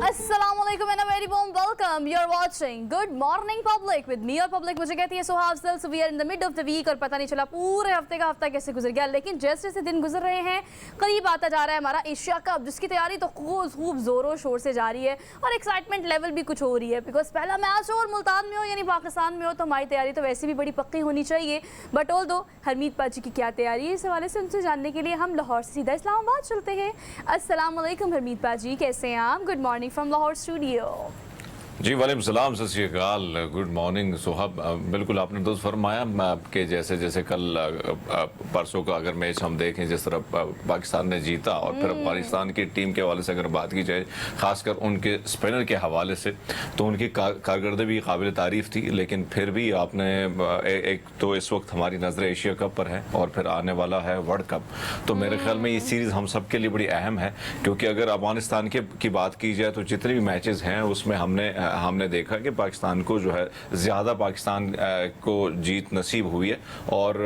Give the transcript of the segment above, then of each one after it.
Assalamualaikum and a very warm welcome. You're watching Good Morning Public with me और public मुझे कहती है सुहाव सिल. So we are in the mid of the week और पता नहीं चला पूरे हफ्ते का हफ्ता कैसे गुजर गया, लेकिन जैसे जैसे दिन गुजर रहे हैं करीब आता जा रहा है हमारा एशिया कप, जिसकी तैयारी तो खूब जोरों शोर से जा रही है और एक्साइटमेंट लेवल भी कुछ हो रही है. बिकॉज पहला मैच हो और मुल्तान में हो यानी पाकिस्तान में हो तो हमारी तैयारी तो वैसे भी बड़ी पक्की होनी चाहिए. बट ऑल दो हरमीत पाजी की क्या तैयारी है, इस हवाले से उनसे जानने के लिए हम लाहौर से सीधा इस्लामाबाद चलते हैं. अस्सलाम वालेकुम हरमीत पाजी, कैसे हैं आप? Good morning from Lahore studio. जी वालेकुम सलाम, सत श्री अकाल, गुड मॉर्निंग सुहाब. बिल्कुल आपने दोस्त फरमाया कि जैसे जैसे कल परसों का अगर मैच हम देखें जिस तरह पाकिस्तान ने जीता और फिर अफगानिस्तान की टीम के हवाले से अगर बात की जाए खासकर उनके स्पिनर के हवाले से तो उनकी कारकर्दगी भी काबिल तारीफ़ थी. लेकिन फिर भी आपने एक तो इस वक्त हमारी नज़र एशिया कप पर है और फिर आने वाला है वर्ल्ड कप. तो मेरे ख्याल में ये सीरीज़ हम सब के लिए बड़ी अहम है, क्योंकि अगर अफगानिस्तान की बात की जाए तो जितने भी मैचेस हैं उसमें हमने देखा कि पाकिस्तान को जो है ज़्यादा पाकिस्तान को जीत नसीब हुई है. और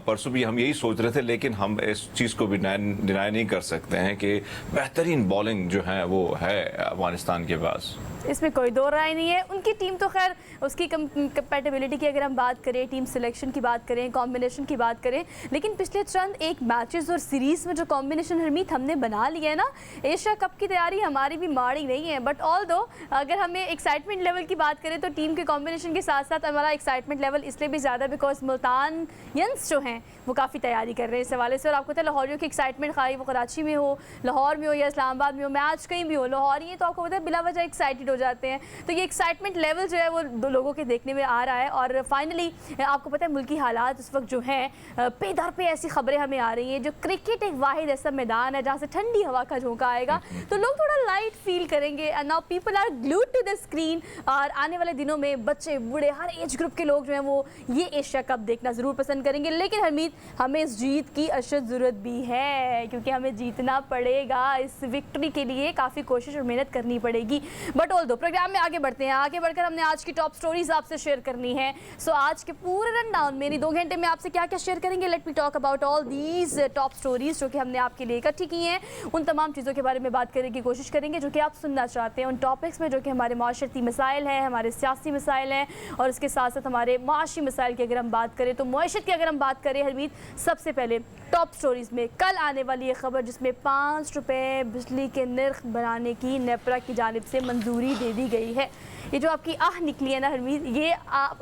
परसों भी हम यही सोच रहे थे, लेकिन हम इस चीज़ को भी डिनाई नहीं कर सकते हैं कि बेहतरीन बॉलिंग जो है वो है अफगानिस्तान के पास. इसमें कोई दो राय नहीं है. उनकी टीम तो खैर उसकी कंपैटिबिलिटी की अगर हम बात करें, टीम सिलेक्शन की बात करें, कॉम्बिनेशन की बात करें, लेकिन पिछले चंद एक मैचेस और सीरीज़ में जो कॉम्बिनेशन हरमीत हमने बना लिया है ना, एशिया कप की तैयारी हमारी भी माड़ी नहीं है. बट ऑल दो अगर हमें एक्साइटमेंट लेवल की बात करें तो टीम के कॉम्बिनेशन के साथ साथ हमारा एक्साइटमेंट लेवल इसलिए भी ज़्यादा बिकॉज मुल्तानियंस जो हैं वो काफ़ी तैयारी कर रहे हैं इस हवाले से. और आपको पता है लाहौरियों की एक्साइटमेंट खाई वो कराची में हो, लाहौर में हो या इस्लामाबाद में हो, मैच कहीं भी हो, लाहौरी तो आपको पता है बिला वजह एक्साइटेड हो जाते हैं. तो ये एक्साइटमेंट लेवल जो है वो दो लोगों के देखने में आ रहा है. और फाइनली आपको पता है मुल्की हालात इस वक्त जो हैं पे दर पे ऐसी खबरें हमें आ रही हैं जो क्रिकेट एक वाहिद ऐसा मैदान है जहाँ से ठंडी हवा का झोंका आएगा तो लोग थोड़ा लाइट फील करेंगे. And now people are glued to the screen. और आने वाले दिनों में बच्चे बूढ़े हर एज ग्रुप के लोग जो हैं वो ये एशिया कप देखना ज़रूर पसंद करेंगे. लेकिन हरमीत हमें इस जीत की अशद ज़रूरत भी है, क्योंकि हमें जीतना पड़ेगा. इस विक्ट्री के लिए काफ़ी कोशिश और मेहनत करनी पड़ेगी. बट ऑल दो प्रोग्राम में आगे बढ़ते हैं. आगे बढ़कर हमने आज की टॉप स्टोरीज आपसे शेयर करनी है. सो आज के पूरे रन डाउन में 2 घंटे में आपसे क्या क्या शेयर करेंगे. Let me talk about all these top stories जो कि हमने आपके लिए इकट्ठी की हैं. उन तमाम चीज़ों के बारे में बात करने की कोशिश करेंगे जो कि आप सुनना चाहते हैं. उन टॉपिक्स में जो कि हमारे माशरती मसाइल हैं, हमारे सियासी मसाइल हैं और उसके साथ साथ हमारे माशी मसाइल की अगर हम बात करें तो मुआशरत की अगर हम बात करें हरमीत, सबसे पहले टॉप स्टोरीज में कल आने वाली ये खबर जिसमें 5 रुपये बिजली के निर्ख बढ़ाने की नेपरा की जानिब से मंजूरी दे दी गई है. ये जो आपकी आह निकली है ना हरमीत, ये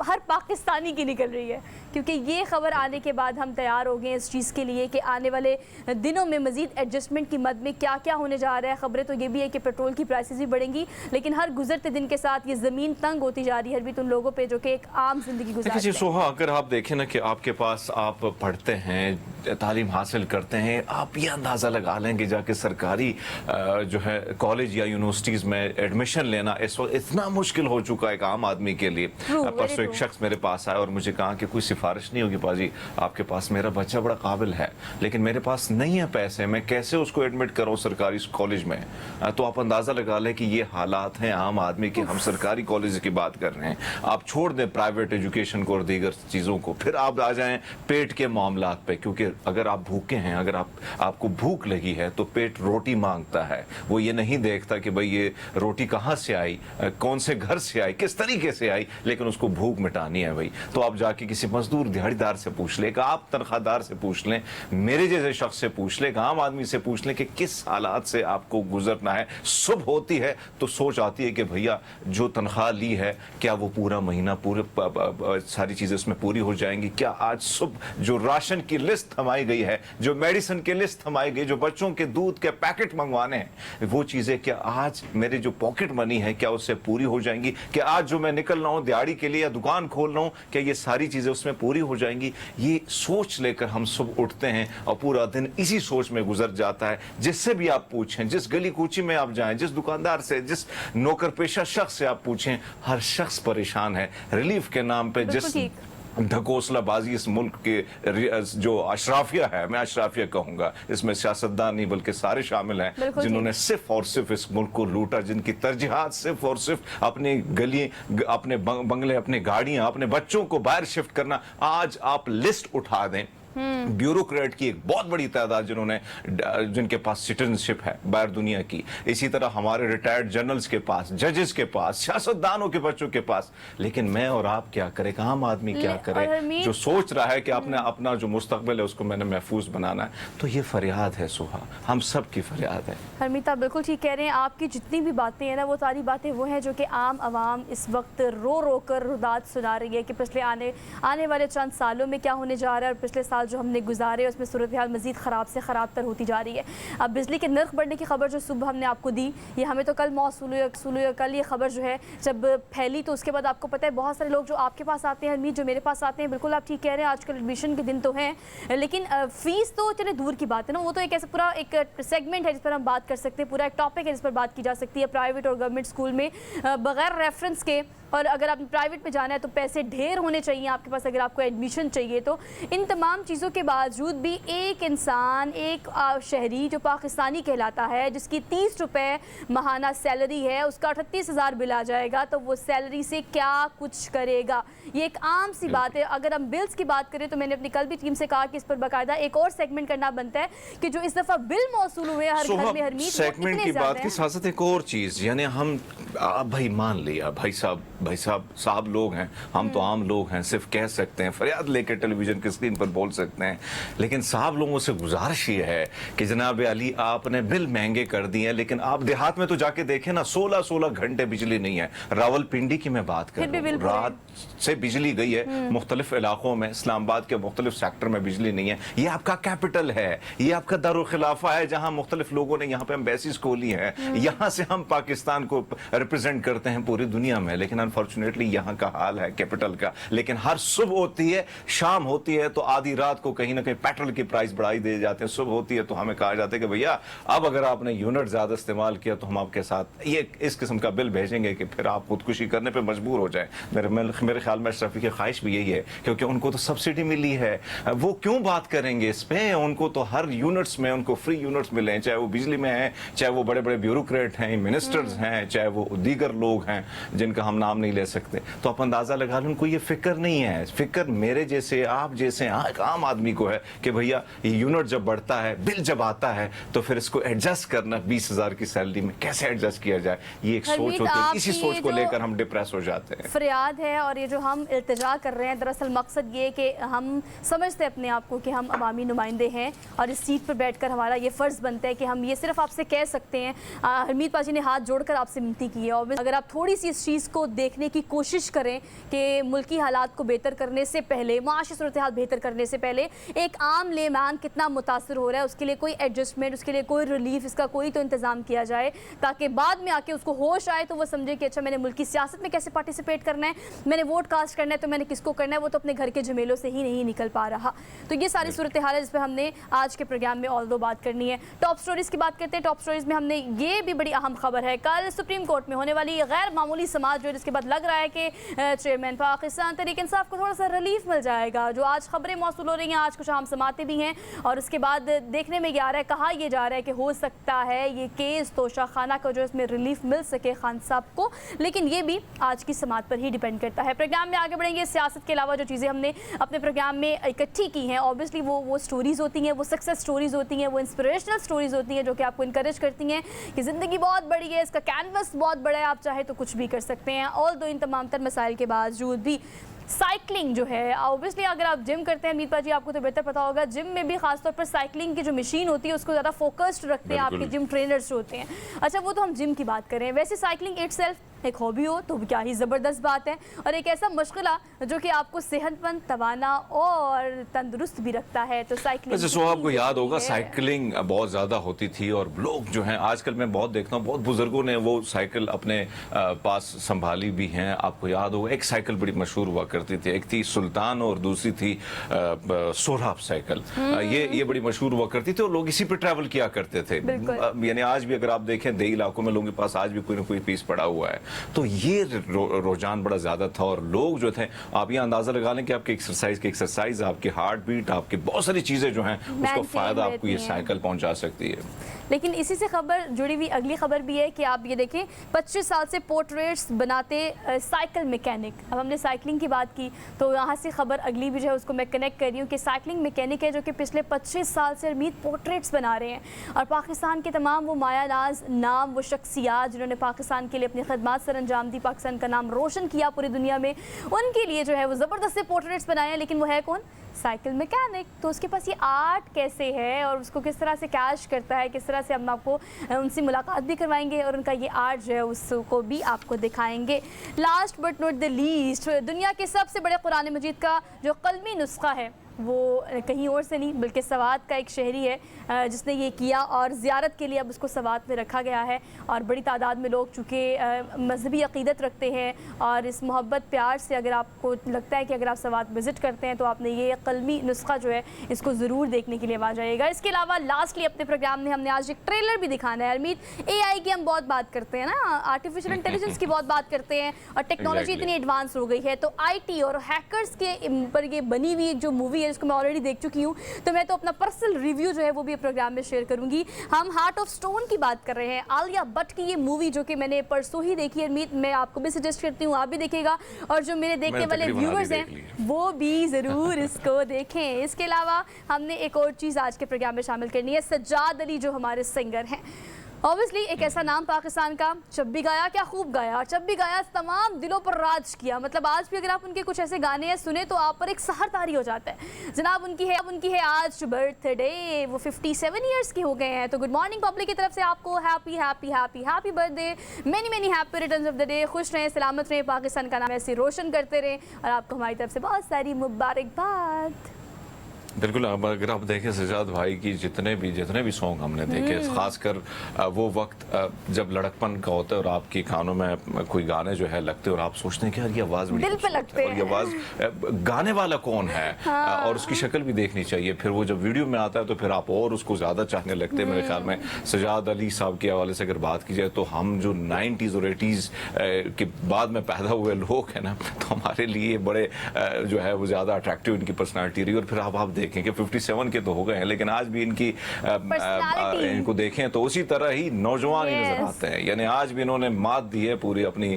हर पाकिस्तानी की निकल रही है, क्योंकि ये खबर आने के बाद हम तैयार हो गए इस चीज़ के लिए कि आने वाले दिनों में मज़ीद एडजस्टमेंट की मद में क्या क्या होने जा रहा है. खबरें तो ये भी है कि पेट्रोल की प्राइसेस भी बढ़ेंगी, लेकिन हर गुजरते दिन के साथ ये ज़मीन तंग होती जा रही है हरमीत उन लोगों पर जो कि एक आम जिंदगी गुजारते हैं. सोहा, अगर आप देखें ना कि आपके पास आप पढ़ते हैं, तालीम हासिल करते हैं, आप ये अंदाज़ा लगा लें कि जाके सरकारी जो है कॉलेज या यूनिवर्सिटीज़ में एडमिशन लेना इस वक्त इतना मुश्किल हो चुका है एक आम आदमी के लिए. परसों एक शख्स मेरे पास आया और मुझे कहा कि कोई सिफारिश नहीं होगी पाजी, आपके पास मेरा बच्चा बड़ा काबिल है लेकिन मेरे पास नहीं है पैसे, मैं कैसे उसको एडमिट करूं सरकारी कॉलेज में. तो आप अंदाज़ा लगा लें कि ये हालात हैं आम आदमी के. हम सरकारी कॉलेज की बात कर रहे हैं, आप छोड़ दें प्राइवेट एजुकेशन को और दीगर चीज़ों को, फिर आप आ जाएं पेट के मामलात पे. क्योंकि अगर आप भूखे हैं, अगर आपको भूख लगी है तो पेट रोटी मांगता है. वो ये नहीं देखता कि भाई ये रोटी कहाँ से आई, कौन से घर से आई, किस तरीके से आई, लेकिन उसको भूख मिटानी है भाई. तो आप जाके किसी मजदूर दिहाड़ीदार से पूछ लें, आप तनख्वाहदार से पूछ लें, मेरे जैसे शख्स से पूछ लें, आम आदमी से पूछ लें कि किस हालात से आपको गुजरना है. सुबह होती है तो सोच आती है कि भैया जो तनख्वाह ली है क्या वो पूरा महीना पूरे सारी चीज़ें उसमें पूरी हो जाएंगी. क्या आज सुबह जो राशन की लिस्ट थमाई गई है, जो मेडिसिन की लिस्ट थमाई गई, जो बच्चों के दूध के पैकेट मंगवाने हैं, वो चीज़ें क्या आज मेरे जो पॉकेट मनी है क्या उससे पूरी हो जाएंगी. कि आज जो मैं निकल रहा हूँ दिहाड़ी के लिए या दुकान खोल रहा हूँ क्या ये सारी चीज़ें उसमें पूरी हो जाएंगी. ये सोच लेकर हम सुबह उठते हैं और पूरा दिन इसी सोच में गुजर जाता है. जिससे भी आप पूछें, जिस गली कूची में आप जाएं, जिस दुकानदार से, जिस नौकर पेशा शख्स से आप पूछें, हर शख्स परेशान है. रिलीफ के नाम पे जिस ढकोसलाबाजी इस मुल्क के जो अशराफिया है, मैं अशराफिया कहूंगा, इसमें सियासतदान नहीं बल्कि सारे शामिल हैं जिन्होंने सिर्फ और सिर्फ इस मुल्क को लूटा, जिनकी तरजीहात सिर्फ और सिर्फ अपनी गली, अपने बंगले, अपने गाड़ियां, अपने बच्चों को बाहर शिफ्ट करना. आज आप लिस्ट उठा दें ब्यूरोक्रेट की एक बहुत बड़ी तादाद जिनके पास सिटीजनशिप है बाहर दुनिया की, इसी तरह हमारे रिटायर्ड जनरल्स के पास, जजेस के पास, सियासतदानों के बच्चों के पास। लेकिन मैं और आप क्या करें, आम आदमी क्या करे जो सोच रहा है कि आपने अपना जो मुस्तकबिल है उसको मैंने महफूज बनाना है। तो ये फरियाद है सुहा, हम सब की फरियाद है। हरमीत, आप बिल्कुल ठीक कह रहे हैं। आपकी जितनी भी बातें हैं ना, वो सारी बातें वो हैं जो कि आम आवाम इस वक्त रो रो कर रुदात सुना रही है कि पिछले आने वाले चंद सालों में क्या होने जा रहा है, और पिछले साल जो हमने गुजारे उसमें सूरत हाल मज़ीद ख़राब से ख़राब तर होती जा रही है। अब बिजली के नर्ख बढ़ने की खबर जो सुबह हमने आपको दी, ये हमें तो कल मौसूल हुई, कल ये खबर जो है जब फैली तो उसके बाद आपको पता है बहुत सारे लोग जो आपके पास आते हैं हरमीत, जो मेरे पास आते हैं, बिल्कुल आप ठीक कह रहे हैं, आजकल एडमिशन के दिन तो हैं, लेकिन फ़ीस तो चले दूर की बात है ना, वो तो एक ऐसा पूरा एक सेगमेंट है जिस पर हम बात कर सकते हैं, पूरा एक टॉपिक है जिस पर बात की जा सकती है। प्राइवेट और गवर्नमेंट स्कूल में बगैर रेफरेंस के, और अगर आप प्राइवेट में जाना है तो पैसे ढेर होने चाहिए आपके पास अगर आपको एडमिशन चाहिए तो। इन तमाम चीज़ों के बावजूद भी एक इंसान, एक शहरी जो पाकिस्तानी कहलाता है, जिसकी 30 रुपये माहाना सैलरी है, उसका 38,000 बिल आ जाएगा, तो वो सैलरी से क्या कुछ करेगा। ये एक आम सी बात है। अगर हम बिल्स की बात करें तो मैंने अपनी कल भी टीम से कहा कि इस पर बाकायदा एक और सेगमेंट करना बनता है कि जो इस दफ़ा बिल मौसूल हुए हर घर में हरमीत, सेगमेंट की बात के साथ साथ एक और चीज़, यानी हम भाई मान लिया भाई साहब लोग हैं, हम तो आम लोग हैं, सिर्फ कह सकते हैं, फरियाद लेकर टेलीविजन की स्क्रीन पर बोल सकते हैं, लेकिन साहब लोगों से गुजारिश ये है कि जनाब अली आपने बिल महंगे कर दिए हैं, लेकिन आप देहात में तो जाके देखें ना, 16 घंटे बिजली नहीं है। रावलपिंडी की मैं बात कर रहा हूँ, रात से बिजली गई है मुख्तलिफ इलाकों में, इस्लामाबाद के मुख्तलिफ सेक्टर में बिजली नहीं है। ये आपका कैपिटल है, ये आपका दारुल खिलाफा है, जहां मुख्तलिफ लोगों ने यहाँ पे एम्बेसीज खोली है, यहाँ से हम पाकिस्तान को रिप्रेजेंट करते हैं पूरी दुनिया में। लेकिन अनफॉर्चुनेटली यहाँ का हाल है कैपिटल का। लेकिन हर सुबह होती है, शाम होती है तो आधी रात को कहीं ना कहीं पेट्रोल की प्राइस बढ़ाई दे जाते हैं। सुबह होती है तो हमें कहा जाता है कि भैया अब अगर आपने यूनिट ज्यादा इस्तेमाल किया तो हम आपके साथ ये इस किस्म का बिल भेजेंगे कि फिर आप खुदकुशी करने पर मजबूर हो जाए। मेरे ख्याल में अशरफी की ख्वाहिश भी यही है, क्योंकि उनको तो सब्सिडी मिली है, वो क्यों बात करेंगे इस पे। उनको तो हर यूनिट्स में उनको फ्री यूनिट्स मिले, चाहे वो बिजली में है, चाहे वो बड़े बड़े ब्यूरोक्रेट हैं, मिनिस्टर्स हैं, चाहे वो दीगर लोग हैं जिनका हम नाम नहीं ले सकते। तो आप अंदाजा लगा लें, उनको ये फिक्र नहीं है। फिक्र मेरे जैसे, आप जैसे आम आदमी को है कि भैया ये यूनिट जब बढ़ता है, बिल जब आता है, तो फिर इसको एडजस्ट करना 20,000 की सैलरी में कैसे एडजस्ट किया जाए, ये एक सोच होती है। इसी सोच को लेकर हम डिप्रेस हो जाते हैं। फरियाद है और ये जो हम इल्तिजा कर रहे हैं, दरअसल मकसद ये कि हम समझते अपने आप को कि हम अवामी नुमाइंदे हैं और इस सीट पर बैठकर हमारा ये फ़र्ज़ बनता है कि हम ये सिर्फ आपसे कह सकते हैं। हरमीत पाजी ने हाथ जोड़कर आपसे विनती की है, और अगर आप थोड़ी सी इस चीज़ को देखने की कोशिश करें कि मुल्की हालात को बेहतर करने से पहले, माशी सूरत हाल बेहतर करने से पहले एक आम लेमान कितना मुतासर हो रहा है, उसके लिए कोई एडजस्टमेंट, उसके लिए कोई रिलीफ, इसका कोई तो इंतज़ाम किया जाए, ताकि बाद में आके उसको होश आए तो वो समझे कि अच्छा मैंने मुल्की सियासत में कैसे पार्टिसिपेट करना है, मैंने वोट कास्ट करना है तो मैंने किसको करना है, वो तो अपने घर के झमेलों से ही नहीं निकल पा रहा। तो ये सारी सूरत हाल है जिस पर हमने आज के प्रोग्राम में ऑल दो बात करनी है। टॉप स्टोरीज की बात करते हैं। टॉप स्टोरीज में हमने ये भी बड़ी अहम खबर है, कल सुप्रीम कोर्ट में होने वाली गैर मामूली समाज जो है, जिसके बाद लग रहा है कि चेयरमैन पाकिस्तान तहरीक इंसाफ को थोड़ा सा रिलीफ मिल जाएगा। जो आज खबरें मौसूल हो रही हैं, आज कुछ अहम समातें भी हैं, और उसके बाद देखने में आ रहा है, कहा यह जा रहा है कि हो सकता है ये केस तोशा खाना का जो इसमें रिलीफ मिल सके खान साहब को, लेकिन ये भी आज की समात पर ही डिपेंड करता है। प्रोग्राम में आगे बढ़ेंगे। सियासत के अलावा जो चीज़ें हमने अपने प्रोग्राम में इकट्ठी की हैं, ऑब्वियसली वो स्टोरीज़ होती हैं, वो सक्सेस स्टोरीज़ होती हैं, वो इंस्पिरेशनल स्टोरीज़ होती हैं जो कि आपको इनकरेज करती हैं कि ज़िंदगी बहुत बड़ी है, इसका कैनवस बहुत बड़ा है, आप चाहे तो कुछ भी कर सकते हैं। और इन तमाम तर मसाइल के बावजूद भी साइकिलिंग जो है, ऑब्वियसली अगर आप जिम करते हैं मीत जी, आपको तो बेहतर पता होगा, जिम में भी खासतौर पर साइकिलिंग की जो मशीन होती है उसको ज़्यादा फोकस्ड रखते हैं आपके जिम ट्रेनर्स जो होते हैं। अच्छा, वो तो हम जिम की बात करें, वैसे साइकिलिंग इटसेल्फ एक हॉबी हो तो क्या ही ज़बरदस्त बात है, और एक ऐसा मशगला जो कि आपको सेहतमंद, तवाना और तंदुरुस्त भी रखता है। तो साइकिलिंग जैसे आपको याद होगा साइकिलिंग बहुत ज़्यादा होती थी, और लोग जो हैं आजकल मैं बहुत देखता हूँ, बहुत बुजुर्गों ने वो साइकिल अपने पास संभाली भी हैं। आपको याद होगा एक साइकिल बड़ी मशहूर हुआ करती थी, एक थी सुल्तान और दूसरी थी सोहराब साइकिल। ये बड़ी मशहूर हुआ करती थी और लोग इसी पे ट्रैवल किया करते थे। यानी आज भी अगर आप देखें देही इलाकों में लोगों के पास आज भी कोई ना कोई पीस पड़ा हुआ है। तो ये रुझान बड़ा ज़्यादा था और लोग जो थे, आप ये अंदाज़ा लगा लें कि आपके एक्सरसाइज, आपकी हार्ट बीट, आपकी बहुत सारी चीज़ें जो हैं उसका फ़ायदा आपको ये साइकिल पहुँचा सकती है। लेकिन इसी से खबर जुड़ी हुई अगली खबर भी है कि आप ये देखें 25 साल से पोर्ट्रेट्स बनाते साइकिल मैकेनिक। अब हमने साइकिलिंग की बात की तो यहाँ से खबर अगली भी जो है उसको मैं कनेक्ट कर रही हूँ कि साइकिलिंग मैकेनिक है जो कि पिछले 25 साल से हरमीत पोर्ट्रेट्स बना रहे हैं और पाकिस्तान के तमाम वो मायानाज नाम, वो शख्सियात जिन्होंने पाकिस्तान के लिए अपनी खदमात सर अंजाम दी, पाकिस्तान का नाम रोशन किया पूरी दुनिया में, उनके लिए जो है वो ज़बरदस्त से पोर्ट्रेट्स बनाए हैं। लेकिन वो है कौन? Cycle mechanic. तो उसके पास ये आर्ट कैसे है और उसको किस तरह से कैश करता है, किस तरह से हम आपको उनसे मुलाकात भी करवाएंगे और उनका ये आर्ट जो है उसको भी आपको दिखाएंगे। Last but not the least, दुनिया के सबसे बड़े कुरान मजीद का जो कलमी नुस्खा है वो कहीं और से नहीं बल्कि सवात का एक शहरी है जिसने ये किया और ज़ियारत के लिए अब उसको सवात में रखा गया है। और बड़ी तादाद में लोग चूँकि मजहबी अक़ीदत रखते हैं और इस मोहब्बत प्यार से अगर आपको लगता है कि अगर आप सवात विज़िट करते हैं तो आपने ये कलमी नुस्खा जो है इसको ज़रूर देखने के लिए आ जाएगा। इसके अलावा लास्टली अपने प्रोग्राम में हमने आज एक ट्रेलर भी दिखाना है। अरमीत, AI की हम बहुत बात करते हैं ना, आर्टिफिशियल इंटेलिजेंस की बहुत बात करते हैं और टेक्नोलॉजी इतनी एडवांस हो गई है तो IT और हैकर्स के पर ये बनी हुई एक जो मूवी इसको मैं ऑलरेडी देख चुकी हूँ तो मैं तो अपना पर्सनल रिव्यू जो है वो भी प्रोग्राम में शेयर करूंगी। हम हार्ट ऑफ स्टोन की बात कर रहे हैं, आलिया भट्ट की ये मूवी जो कि मैंने परसों ही देखी है। अरमीत, मैं आपको भी सजेस्ट करती हूँ आप भी देखिएगा और जो मेरे देखने वाले व्यूअर्स हैं वो भी ज़रूर इसको देखें। इसके अलावा हमने एक और चीज़ आज के प्रोग्राम में शामिल करनी है, सज्जाद अली जो हमारे सिंगर हैं। ऑब्वियसली एक ऐसा नाम पाकिस्तान का, जब भी गाया क्या खूब गाया और जब भी गाया तमाम दिलों पर राज किया। मतलब आज भी अगर आप उनके कुछ ऐसे गाने हैं सुने तो आप पर एक सहर तारी हो जाता है। जनाब उनकी है आज बर्थडे, वो 57 ईयर्स के हो गए हैं। तो गुड मॉर्निंग पब्लिक की तरफ से आपको happy happy happy happy birthday, many happy returns of the day. खुश रहें, सलामत रहें, पाकिस्तान का नाम ऐसे रोशन करते रहें और आपको हमारी तरफ से बहुत सारी मुबारकबाद। बिल्कुल, अब अगर आप देखें सजाद भाई की जितने भी सॉन्ग हमने देखे, खासकर वो वक्त जब लड़कपन का होता है और आपके कानों में कोई गाने जो है लगते हैं और आप सोचते हैं कि यार ये आवाज़ बड़ी दिल पे लगते हैं और ये आवाज़ गाने वाला कौन है और उसकी शक्ल भी देखनी चाहिए। फिर वो जब वीडियो में आता है तो फिर आप और उसको ज़्यादा चाहने लगते हैं। मेरे ख्याल में सजाद अली साहब के हवाले से अगर बात की जाए तो हम जो 90s और 80s के बाद में पैदा हुए लोग हैं ना, तो हमारे लिए बड़े जो है वो ज़्यादा अट्रैक्टिव इनकी पर्सनैलिटी रही। और फिर आप देखें कि 57 के तो हो गए हैं लेकिन आज भी इनको देखें तो उसी तरह ही नौजवान ही नजर आते हैं। यानी आज भी इन्होंने मात दी है पूरी अपनी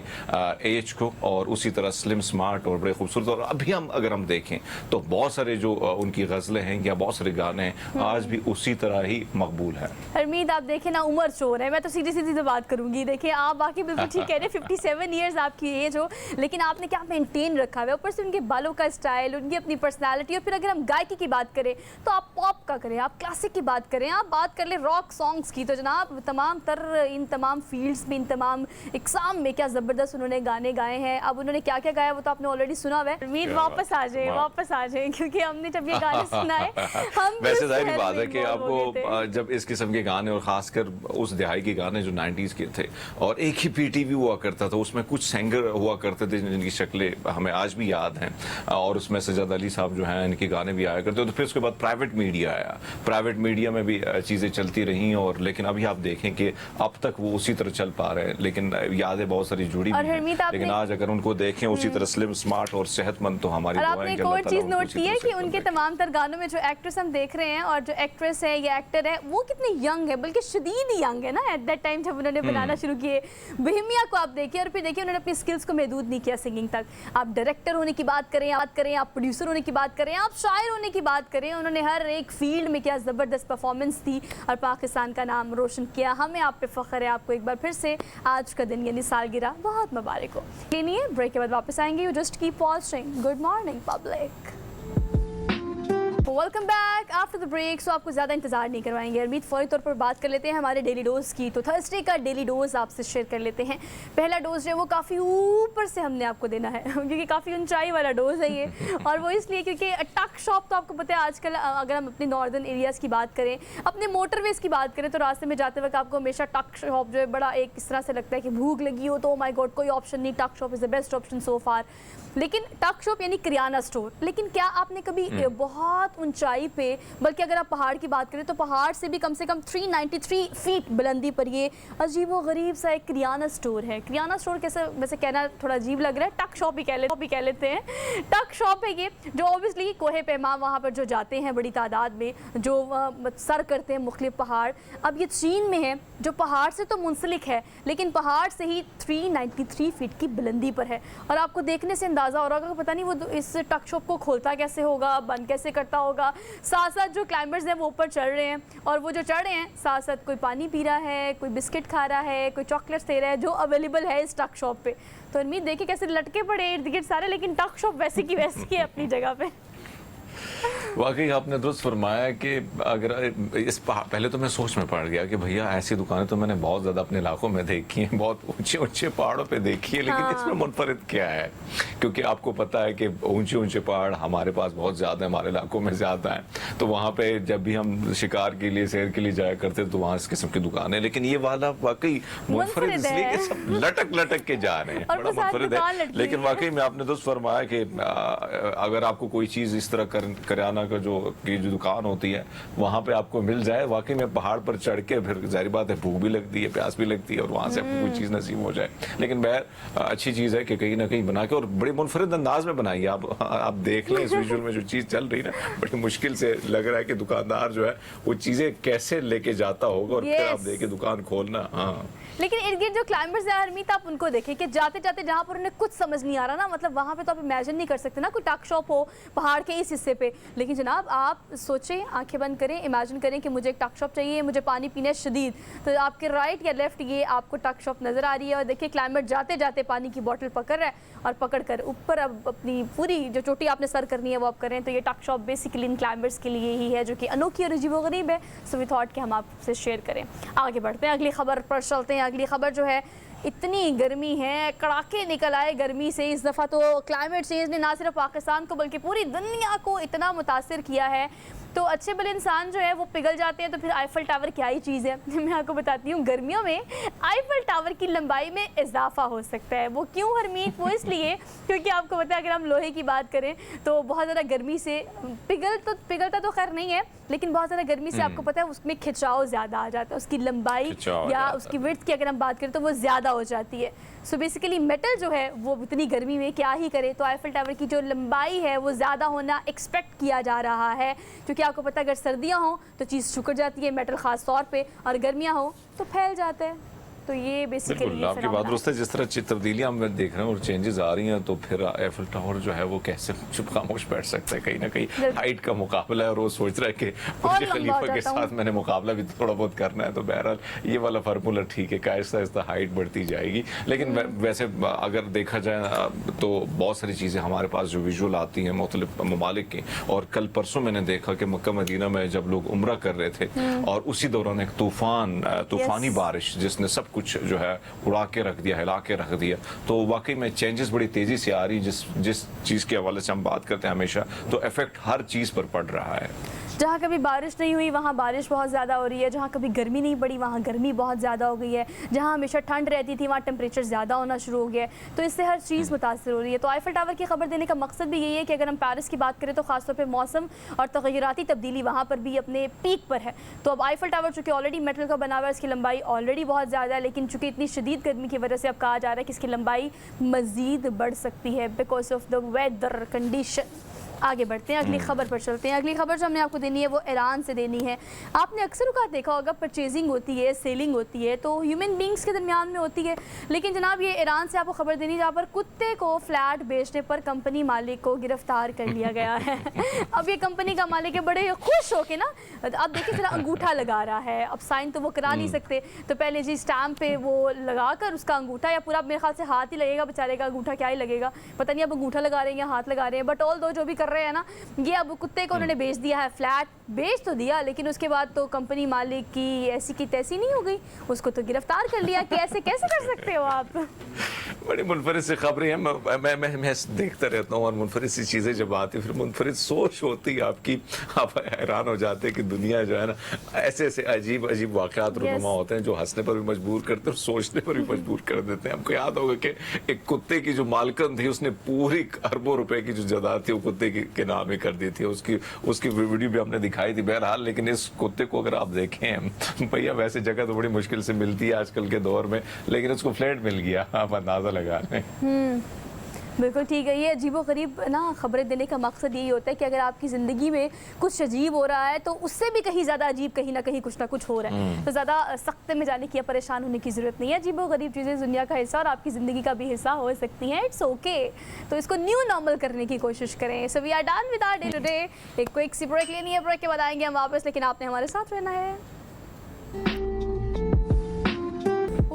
एज को और उसी तरह स्लिम स्मार्ट और बड़े खूबसूरत। और अभी अगर हम देखें तो बहुत सारे जो उनकी गजलें हैं या बहुत सारे गाने हैं आज भी उसी तरह ही मकबूल है। हरमीत, आप देखें ना, उम्र चोर है, मैं तो सीधी सीधी तो बात करूंगी। देखिए आप बाकी बिल्कुल ठीक कह रहे हैं, 57 ईयर्स आपकी एज हो लेकिन आपने क्या मेंटेन रखा है। ऊपर से उनके बालों का स्टाइल, उनकी अपनी पर्सनैलिटी। और फिर अगर हम गायकी की बात करें तो आप पॉप का करें, आप क्लासिक की बात करें, आप बात कर ले रॉक सॉन्ग्स की, तो जनाब इन तमाम फील्ड्स में, इन तमाम एग्जाम में क्या ज़बरदस्त उन्होंने गाने गाए हैं। अब उन्होंने क्या क्या गाया वो तो आपने ऑलरेडी सुना हुआ है। उम्मीद वापस आ जाए क्योंकि हमने जब ये गाने सुनाए हम वैसे जाहिर बात है कि आपको जब इस किस्म के गाने और खासकर उस दिहाई के गाने जो 90s के थे और एक ही PTV हुआ करता था, उसमें कुछ सिंगर हुआ करते थे जिनकी शक्लें हमें आज भी याद हैं और उसमें सज्जाद अली साहब जो हैं इनके गाने भी आया करते। तो फिर उसके बाद प्राइवेट मीडिया आया, प्राइवेट मीडिया में भी चीज़ें चलती रहीं और लेकिन अभी आप देखें कि अब तक वो उसी तरह चल पा रहे हैं लेकिन यादें बहुत सारी जुड़ी हुई हैं। लेकिन आज अगर उनको देखें उसी तरह स्लिम स्मार्ट और सेहतमंद तो हमारी आपने एक और चीज़ नोट की है कि उनके तमाम तर गानों में जो एक्ट्रेस हम देख रहे हैं और जो एक्ट्रेस है या एक्टर है वो कितनी यंग है, बल्कि शदीद यंग है ना एट दैट टाइम जब उन्होंने बनाना शुरू किए। बोहेमिया को आप देखिए और फिर देखिए उन्होंने अपनी स्किल्स को महदूद नहीं किया सिंगिंग तक। आप डायरेक्टर होने की बात करें, आप प्रोड्यूसर होने की बात करें, आप शायर होने की बात करें, उन्होंने हर एक फील्ड में क्या ज़बरदस्त परफॉर्मेंस दी और पाकिस्तान का नाम रोशन किया। हमें आप पे फ़ख्र है। आपको एक बार फिर से आज का दिन यानी सालगिरह बहुत मुबारक हो। लेनिए ब्रेक के बाद वापस आएंगे। You just keep watching good morning public. Welcome back after the break. So आपको ज़्यादा इंतजार नहीं करवाएंगे अरमीत, फौरी तौर पर बात कर लेते हैं हमारे डेली डोज की। तो थर्सडे का डेली डोज आपसे शेयर कर लेते हैं। पहला डोज जो है वो काफ़ी ऊपर से हमने आपको देना है क्योंकि काफ़ी ऊंचाई वाला डोज है ये और वो इसलिए क्योंकि टक शॉप तो आपको पता है आजकल अगर हम अपने नॉर्दर्न एरियाज़ की बात करें, अपने मोटरवेज़ की बात करें तो रास्ते में जाते वक्त आपको हमेशा टक शॉप जो है बड़ा एक इस तरह से लगता है कि भूख लगी हो तो माय गॉड कोई ऑप्शन नहीं, tuck shop is the best option so far. लेकिन टक शॉप यानी किराना स्टोर, लेकिन क्या आपने कभी बहुत ऊंचाई पे, बल्कि अगर आप पहाड़ की बात करें तो पहाड़ से भी कम से कम 393 फीट बुलंदी पर ये अजीबोगरीब सा एक किराना स्टोर है। किराना स्टोर कैसे, वैसे कहना थोड़ा अजीब लग रहा है, टक शॉप ही कह लेते हैं। टक शॉप है ये, जो ऑब्वियसली कोहे पैमा वहाँ पर जो जाते हैं बड़ी तादाद में, जो सर करते हैं मुख्तलिफ पहाड़। अब ये चीन में है, जो पहाड़ से तो मुंसलिक है लेकिन पहाड़ से ही 393 फीट की बुलंदी पर है। और आपको देखने से अंदाज़ा हो रहा होगा, पता नहीं वो इस टक शॉप को खोलता कैसे होगा, बंद कैसे करता होगा। साथ साथ जो क्लाइंबर्स हैं वो ऊपर चढ़ रहे हैं, और वो जो चढ़ रहे हैं साथ साथ कोई पानी पी रहा है, कोई बिस्किट खा रहा है, कोई चॉकलेट्स दे रहा है, जो अवेलेबल है इस टक शॉप पे। तो उम्मीद देखिए कैसे लटके पड़े इर्द गिर्द सारे, लेकिन टक शॉप वैसे की वैसी है अपनी जगह पे। वाकई आपने दुरुस्त फरमाया कि अगर इस पहले तो मैं सोच में पड़ गया कि भैया ऐसी दुकानें तो मैंने बहुत ज़्यादा अपने इलाकों में देखी हैं, बहुत ऊंचे ऊंचे पहाड़ों पे देखी है, लेकिन हाँ। इसमें मुनफरिद क्या है? क्योंकि आपको पता है कि ऊंचे ऊंचे पहाड़ हमारे पास बहुत ज़्यादा है, हमारे इलाकों में ज़्यादा हैं। तो वहाँ पे जब भी हम शिकार के लिए, सैर के लिए जाया करते तो वहाँ इस किस्म की दुकानें, लेकिन ये वाला वाकई मुनफरिद इसलिए कि सब लटक लटक के जा रहे हैं, बड़ा मुनफरिद है। लेकिन वाकई में आपने दुरुस्त फरमाया कि अगर आपको कोई चीज़ इस तरह किराना का जो दुकान होती है वहां पे आपको मिल जाए, वाकई में पहाड़ पर चढ़ के फिर जाहिर बात है भूख भी लगती है, प्यास भी लगती है, और वहां से आपको कोई चीज नसीब हो जाए। लेकिन बहर अच्छी चीज है कि कहीं ना कहीं बना के, और बड़े मुनफरिद अंदाज में बनाई है। आप देख लें इस विजुअल में जो चीज चल रही है ना, बड़ी मुश्किल से लग रहा है कि दुकानदार जो है वो चीजें कैसे लेके जाता होगा, और फिर आप देखे दुकान खोलना। हाँ, लेकिन इर्द गिर्द जो क्लाइंबर्स हैं हरमीत, आप उनको देखें कि जाते जाते जहाँ पर उन्हें कुछ समझ नहीं आ रहा ना, मतलब वहाँ पे तो आप इमेजिन नहीं कर सकते ना कोई टक शॉप हो पहाड़ के इस हिस्से पे। लेकिन जनाब आप सोचें, आंखें बंद करें, इमेजिन करें कि मुझे एक टक शॉप चाहिए, मुझे पानी पीना है शदीद, तो आपके राइट या लेफ्ट ये आपको टक शॉप नज़र आ रही है। और देखिए क्लाइंबर जाते जाते पानी की बॉटल पकड़ रहा है, और पकड़ कर ऊपर अब अपनी पूरी जो चोटी आपने सर करनी है वो आप करें। तो ये टक शॉप बेसिकली इन क्लाइंबर्स के लिए ही है, जो कि अनोखी और अजीबोगरीब है। सो वी थॉट कि हम आपसे शेयर करें। आगे बढ़ते हैं, अगली खबर पर चलते हैं। अगली खबर जो है, इतनी गर्मी है, कड़ाके निकल आए गर्मी से। इस दफ़ा तो क्लाइमेट चेंज ने ना सिर्फ पाकिस्तान को बल्कि पूरी दुनिया को इतना मुतासिर किया है। तो अच्छे भले इंसान जो है वो पिघल जाते हैं, तो फिर आईफल टावर क्या ही चीज़ है। मैं आपको बताती हूँ, गर्मियों में आईफल टावर की लंबाई में इजाफा हो सकता है। वो क्यों हरमीत? वो इसलिए क्योंकि आपको पता है अगर हम लोहे की बात करें तो बहुत ज़्यादा गर्मी से पिघलता तो खैर नहीं है, लेकिन बहुत ज़्यादा गर्मी से आपको पता है उसमें खिंचाव ज़्यादा आ जाता है, उसकी लंबाई या उसकी विड्थ की अगर हम बात करें तो वो ज़्यादा हो जाती है। सो बेसिकली मेटल जो है वो इतनी गर्मी में क्या ही करे, तो आईफल टावर की जो लंबाई है वो ज़्यादा होना एक्सपेक्ट किया जा रहा है। क्योंकि आपको पता है अगर सर्दियाँ हों तो चीज़ सिकुड़ जाती है मेटल ख़ास तौर पे, और गर्मियाँ हो तो फैल जाता है। तो ये बेसिकली आपकी बात दुरुस्त है। जिस तरह तब्दीलियां हम देख रहे हैं और चेंजेस आ रही हैं, तो फिर एफिल टावर जो है वो कैसे चुप खामोश बैठ सकता है? कहीं ना कहीं हाइट का मुकाबला है, और वो सोच रहा है कि बुर्ज खलीफा के साथ मैंने मुकाबला भी थोड़ा बहुत करना है। तो बहरहाल ये वाला फार्मूला ठीक है कि आहिस्ता आहिस्ता हाइट बढ़ती जाएगी। लेकिन वैसे अगर देखा जाए तो बहुत सारी चीज़ें हमारे पास जो विजुअल आती हैं मुख्तलिफ ममालिक की, और कल परसों मैंने देखा कि मक्का मदीना में जब लोग उम्रा कर रहे थे और उसी दौरान एक तूफानी बारिश जिसने सब कुछ जो है उड़ा के रख दिया, हिला के रख दिया। तो वाकई में चेंजेस बड़ी तेजी से आ रही, जिस चीज़ के हवाले से हम बात करते हैं हमेशा, तो इफेक्ट हर चीज़ पर पड़ रहा है। जहाँ कभी बारिश नहीं हुई वहाँ बारिश बहुत ज़्यादा हो रही है, जहाँ कभी गर्मी नहीं पड़ी वहाँ गर्मी बहुत ज़्यादा हो गई है, जहाँ हमेशा ठंड रहती थी वहाँ टेम्परेचर ज़्यादा होना शुरू हो गया है। तो इससे हर चीज़ मुतासर हो रही है। तो आईफल टावर की खबर देने का मकसद भी यही है कि अगर हम पेरिस की बात करें तो ख़ासतौर पर मौसम और तग़य्युराती तब्दीली वहाँ पर भी अपने पीक पर है। तो अब आईफल टावर चूँकि ऑलरेडी मेटल का बना हुआ है, इसकी लंबाई ऑलरेडी बहुत ज़्यादा है, लेकिन चूँकि इतनी शदीद गर्मी की वजह से अब कहा जा रहा है कि इसकी लंबाई मज़ीद बढ़ सकती है because of the weather condition. आगे बढ़ते हैं, अगली खबर पर चलते हैं। अगली खबर जो हमने आपको देनी है वो ईरान से देनी है। आपने अक्सर औक़ात देखा होगा परचेजिंग होती है, सेलिंग होती है तो ह्यूमन बींग्स के दरमियान में होती है, लेकिन जनाब ये ईरान से आपको खबर देनी जहाँ पर कुत्ते को फ्लैट बेचने पर कंपनी मालिक को गिरफ्तार कर लिया गया है। अब ये कंपनी का मालिक है, बड़े खुश हो के ना, अब देखिए जरा अंगूठा लगा रहा है। अब साइन तो वो करा नहीं सकते, तो पहले जी स्टैम्प पे वो लगा कर उसका अंगूठा, या पूरा मेरे ख्याल से हाथ ही लगेगा बेचारे का, अंगूठा क्या ही लगेगा पता नहीं, अब अंगूठा लगा रहे हैं या हाथ लगा रहे हैं, बट ऑल दो जो भी कर रहे हैं ना, ये अब कुत्ते को उन्होंने बेच दिया है। फ्लैट बेच तो दिया, लेकिन उसके बाद तो कंपनी मालिक की ऐसी की तैसी नहीं हो गई, उसको तो गिरफ्तार कर लिया। कैसे कैसे कर सकते हो आप? बड़ी मुनफरिद सी खबरें हैं। मैं देखता रहता हूँ, और मुनफरिद सी चीज़ें जब आती फिर मुनफरिद सोच होती है आपकी, आप हैरान हो जाते हैं कि दुनिया जो है ना ऐसे ऐसे अजीब अजीब वाक़यात रुनुमा होते हैं जो हंसने पर भी मजबूर करते हैं और सोचने पर भी मजबूर कर देते हैं। हमको याद होगा कि एक कुत्ते की जो मालकन थी उसने पूरी अरबों रुपए की जो जायदाद थी वो कुत्ते के नाम ही कर दी थी। उसकी उसकी वीडियो भी हमने दिखाई थी बहरहाल। लेकिन इस कुत्ते को अगर आप देखें भैया, वैसे जगह तो बड़ी मुश्किल से मिलती है आजकल के दौर में, लेकिन उसको फ्लैट मिल गया, आप अंदाजा लगा लें। बिल्कुल ठीक है। ये अजीबोगरीब ना खबरें देने का मकसद यही होता है कि अगर आपकी ज़िंदगी में कुछ अजीब हो रहा है तो उससे भी कहीं ज़्यादा अजीब कहीं ना कहीं कुछ ना कुछ हो रहा है, तो ज़्यादा सख्त में जाने की या परेशान होने की ज़रूरत नहीं है। अजीबोगरीब चीज़ें दुनिया का हिस्सा और आपकी ज़िंदगी का भी हिस्सा हो सकती हैं, इट्स ओके। तो इसको न्यू नॉर्मल करने की कोशिश करें। So we are done with our day today. एक क्विक सी ब्रेक लेनी है, ब्रेक के बाद आएंगे हम वापस, लेकिन आपने हमारे साथ रहना है।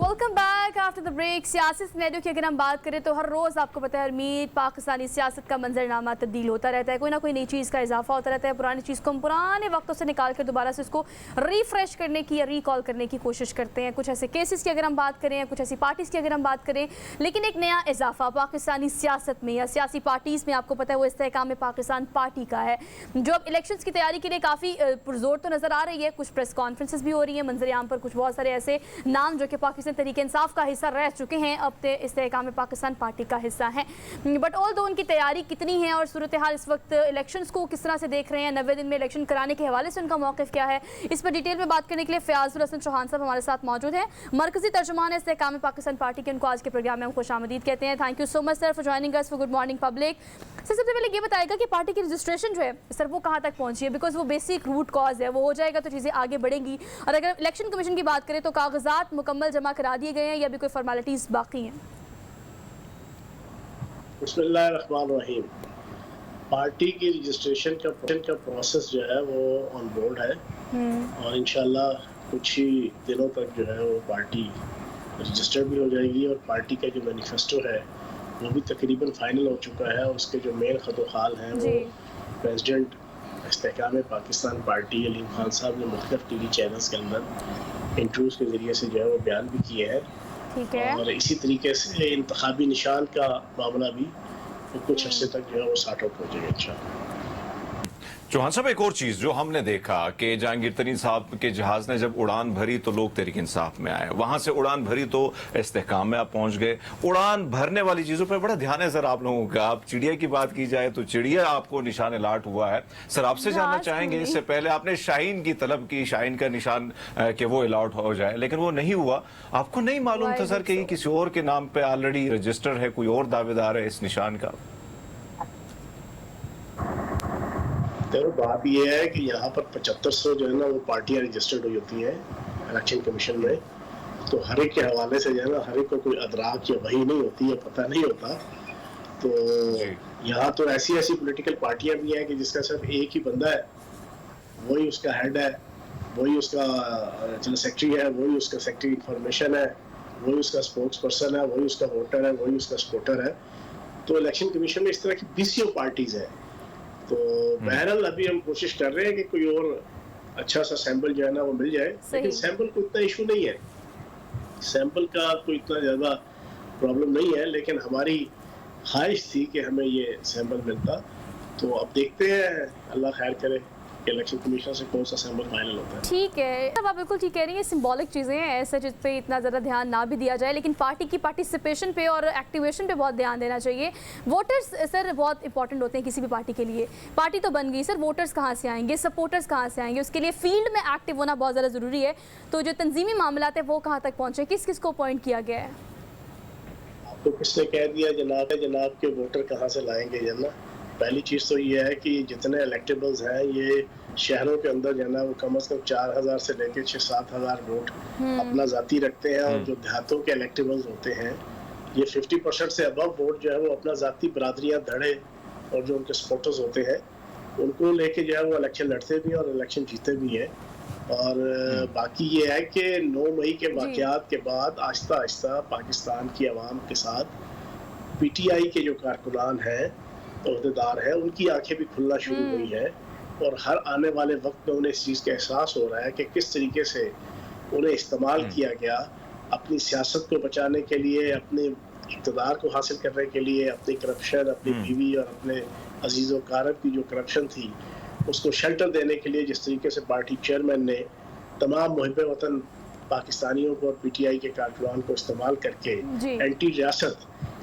Welcome back after the break. सियासी सिनेरियो की अगर हम बात करें तो हर रोज़ आपको पता है हरमीत, पाकिस्तानी सियासत का मंजरनामा तब्दील होता रहता है, कोई ना कोई नई चीज़ का इजाफा होता रहता है। पुरानी चीज़ को हम पुराने वक्तों से निकाल कर दोबारा से उसको रिफ्रेश करने की या रिकॉल करने की कोशिश करते हैं। कुछ ऐसे केसेस की अगर हम बात करें, कुछ ऐसी पार्टीज़ की अगर हम बात करें, लेकिन एक नया इजाफा पाकिस्तानी सियासत में या सियासी पार्टीज़ में आपको पता है वो इस्तेहकाम पाकिस्तान पार्टी का है, जो अब इलेक्शंस की तैयारी के लिए काफ़ी पुरजोर तो नज़र आ रही है। कुछ प्रेस कॉन्फ्रेंसेस भी हो रही हैं, मंजर-ए-आम पर कुछ बहुत सारे ऐसे नाम जो कि पाकिस्तान तहरीक इंसाफ का हिस्सा रह चुके हैं अब इस्तेहकाम पाकिस्तान पार्टी का हिस्सा है। बट ऑल दो उनकी तैयारी कितनी है और सूरत हाल इस वक्त इलेक्शंस को किस तरह से देख रहे हैं, 90 दिन में इलेक्शन कराने के हवाले से उनका मौक़िफ़ क्या है, इस पर डिटेल में बात करने के लिए फयाजुल हसन चौहान साहब हमारे साथ मौजूद हैं। मरकजी तर्जुमान इस्तेहकाम पाकिस्तान पार्टी के, उनको आज के प्रोग्राम में हम खुशामदीद कहते हैं। Thank you so much sir for joining us for good morning public. Sir सबसे पहले ये बताएगा कि पार्टी की रजिस्ट्रेशन जो है सर वो कहाँ तक पहुँची है, बिकॉज वो बेसिक रूट कॉज है, वो हो जाएगा तो चीज़ें आगे बढ़ेंगी। और अगर इलेक्शन कमीशन की बात करें तो कागजात मुकम्मल जमा करा दिए गए हैं या भी कोई फॉर्मेलिटीज़ बाकी हैं? बिस्मिल्लाहिर्रहमानिर्रहीम। पार्टी की रजिस्ट्रेशन का प्रोसेस जो है वो ऑन बोर्ड है और इंशाल्लाह कुछ ही दिनों तक जो है वो पार्टी रजिस्टर्ड भी हो जाएगी और पार्टी का जो मैनिफेस्टो है वो भी तकरीबन फाइनल हो चुका है। और उसके जो मेन खतोखाल हैं वो प्रेसिडेंट इस्तेहकाम पाकिस्तान पार्टी अलीम खान साहब ने मुख्तलिफ टीवी चैनल्स के अंदर इंटरव्यूज़ के ज़रिए से जो है वो बयान भी किए हैं। ठीक है। और इसी तरीके से इंतखाबी निशान का मामला भी कुछ अर्से तक जो है वो सॉर्ट आउट हो जाएगा इंशाल्लाह। चौहान साहब, एक और चीज जो हमने देखा कि जहांगीर तरीन साहब के जहाज ने जब उड़ान भरी तो लोग तहरीक इंसाफ में आए, वहां से उड़ान भरी तो इस्तेहकाम में आप पहुंच गए। उड़ान भरने वाली चीजों पर बड़ा ध्यान है सर आप लोगों का। आप चिड़िया की बात की जाए तो चिड़िया आपको निशान अलाट हुआ है। सर आपसे जानना चाहेंगे, इससे पहले आपने शाहीन की तलब की, शाहीन का निशान कि वो अलाट हो जाए, लेकिन वो नहीं हुआ। आपको नहीं मालूम था सर कि ये किसी और के नाम पे ऑलरेडी रजिस्टर्ड है, कोई और दावेदार है इस निशान का? तो बात यह है कि यहाँ पर 7500 जो है ना वो पार्टियाँ रजिस्टर्ड हुई होती हैं इलेक्शन कमीशन में। तो हर एक के हवाले से जो है ना हर एक को कोई अदराक या वही नहीं होती है, पता नहीं होता। तो यहाँ तो ऐसी ऐसी पॉलिटिकल पार्टियाँ भी हैं कि जिसका सिर्फ एक ही बंदा है, वही उसका हेड है, वही उसका जनरल सेक्रेटरी है, वही उसका सेक्रेटरी इंफॉर्मेशन है, वही उसका स्पोक्स पर्सन है, वही उसका वोटर है, वही उसका सपोर्टर है। तो इलेक्शन कमीशन में इस तरह की 20 पार्टीज है। तो बहरहाल अभी हम कोशिश कर रहे हैं कि कोई और अच्छा सा सैंपल जो है ना वो मिल जाए, लेकिन सैंपल को इतना इशू नहीं है, सैंपल का कोई इतना ज़्यादा प्रॉब्लम नहीं है। लेकिन हमारी ख्वाहिश थी कि हमें ये सैंपल मिलता। तो अब देखते हैं, अल्लाह खैर करे कि इलेक्शन कमीशन से कौन सा सैंपल फाइनल होता है। ठीक है, अब आप बिल्कुल ठीक कह रही हैं, सिंबॉलिक चीज़ें हैं, ऐसा जिस पे इतना ज़्यादा ध्यान ना भी दिया जाए, लेकिन पार्टी की पार्टिसिपेशन पे और एक्टिवेशन पे बहुत ध्यान देना चाहिए। वोटर्स सर बहुत इंपॉर्टेंट होते हैं किसी भी पार्टी के लिए। पार्टी तो बन गई सर, वोटर्स कहाँ से आएंगे, सपोर्टर्स कहाँ से आएंगे, उसके लिए फील्ड में एक्टिव होना बहुत ज़्यादा ज़रूरी है। तो जो तंजीमी मामला है वो कहाँ तक पहुँचे, किस किस को अपॉइंट किया गया है? आपको किसने कह दिया जनाब के वोटर कहाँ से लाएंगे? जना पहली चीज़ तो ये है कि जितने इलेक्टेबल्स हैं ये शहरों के अंदर जो है ना वो कम से कम 4000 से लेकर 6-7 हज़ार वोट अपना जाती रखते हैं। और जो देहातों के इलेक्टेबल्स होते हैं ये 50% से अबव वोट जो है वो अपना जाती बरादरियाँ धड़े और जो उनके सपोर्टर्स होते हैं उनको लेके जो है वो इलेक्शन लड़ते भी हैं और इलेक्शन जीते भी हैं। और बाकी ये है कि 9 मई के वाक़यात के बाद आहिस्ता आहिस्ता पाकिस्तान की आवाम के साथ PTI के जो कारकुनान हैं, अहदेदार हैं, उनकी आंखें भी खुलना शुरू हुई है। और हर आने वाले वक्त में उन्हें इस चीज़ का एहसास हो रहा है कि किस तरीके से उन्हें इस्तेमाल किया गया अपनी सियासत को बचाने के लिए, अपने इक़्तिदार को हासिल करने के लिए, अपनी करप्शन, अपनी बीवी और अपने अजीज़ व कारब की जो करप्शन थी उसको शेल्टर देने के लिए जिस तरीके से पार्टी चेयरमैन ने तमाम मुहिब वतन पाकिस्तानियों को और PTI के कारकुनान को इस्तेमाल करके एंटी रियासत,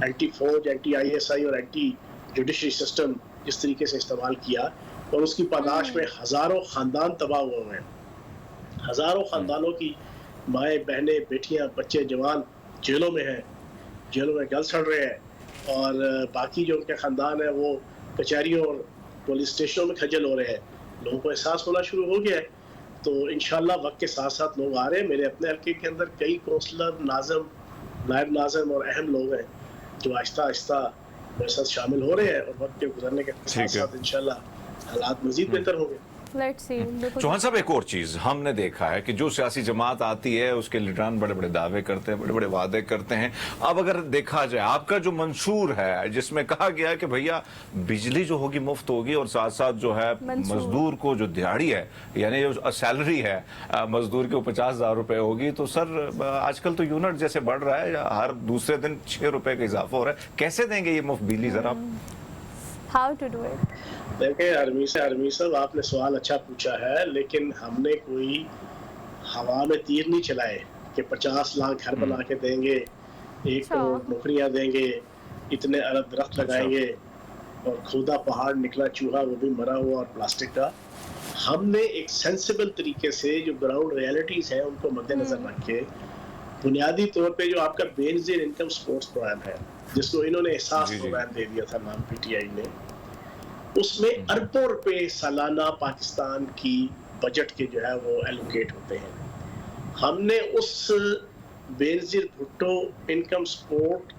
एंटी फौज, एंटी ISI और एंटी जुडिशरी सिस्टम जिस तरीके से इस्तेमाल किया, और उसकी पादाश में हज़ारों ख़ानदान तबाह हुए हैं, हज़ारों ख़ानदानों की माएँ, बहनें, बेटियाँ, बच्चे, जवान जेलों में हैं, जेलों में गल सड़ रहे हैं, और बाकी जो उनके ख़ानदान है वो कचहरियों और पुलिस स्टेशनों में खज्जल हो रहे हैं। लोगों को एहसास होना शुरू हो गया है। तो इंशाल्लाह वक्त के साथ साथ लोग आ रहे हैं। मेरे अपने हल्के के अंदर कई कौंसलर, नाज़िम, नायब नाज़िम और अहम लोग हैं जो आहिस्ता आहिस्ता मेरे साथ शामिल हो रहे हैं, और वक्त के गुजरने के साथ साथ इंशाल्लाह हालात मज़ीद बेहतर होंगे। Let's see. चौहान साहब, एक और चीज हमने देखा है कि जो सियासी जमात आती है उसके लीडरान बड़े बड़े दावे करते हैं, बड़े बड़े वादे करते हैं। अब अगर देखा जाए आपका जो मंशूर है जिसमें कहा गया है कि भैया बिजली जो होगी मुफ्त होगी, और साथ साथ जो है मजदूर को जो दिहाड़ी है यानी जो सैलरी है मजदूर के वो 50,000 रुपए होगी, तो सर आजकल तो यूनिट जैसे बढ़ रहा है, हर दूसरे दिन 6 रुपए का इजाफा हो रहा है, कैसे देंगे ये मुफ्त बिजली? जरा हाउ टू डू इट? देखिए आर्मी साहब, आपने सवाल अच्छा पूछा है, लेकिन हमने कोई हवा में तीर नहीं चलाए कि 50 लाख घर बना के देंगे, 1 करोड़ नौकरियां देंगे, इतने अरब दरख्त लगाएंगे, और खुदा पहाड़ निकला चूहा वो भी मरा हुआ और प्लास्टिक का। हमने एक सेंसिबल तरीके से जो ग्राउंड रियलिटीज हैं उनको मद्देनजर रख के बुनियादी तौर पे जो आपका बेनजीर इनकम सपोर्ट प्रोग्राम है, जिसको इन्होंने एहसास प्रोग्राम दे दिया था नाम पीटीआई ने, उसमें अरबों रुपए सालाना पाकिस्तान की बजट के जो है वो एलोकेट होते हैं। हमने उस बेनजीर भुट्टो इनकम सपोर्ट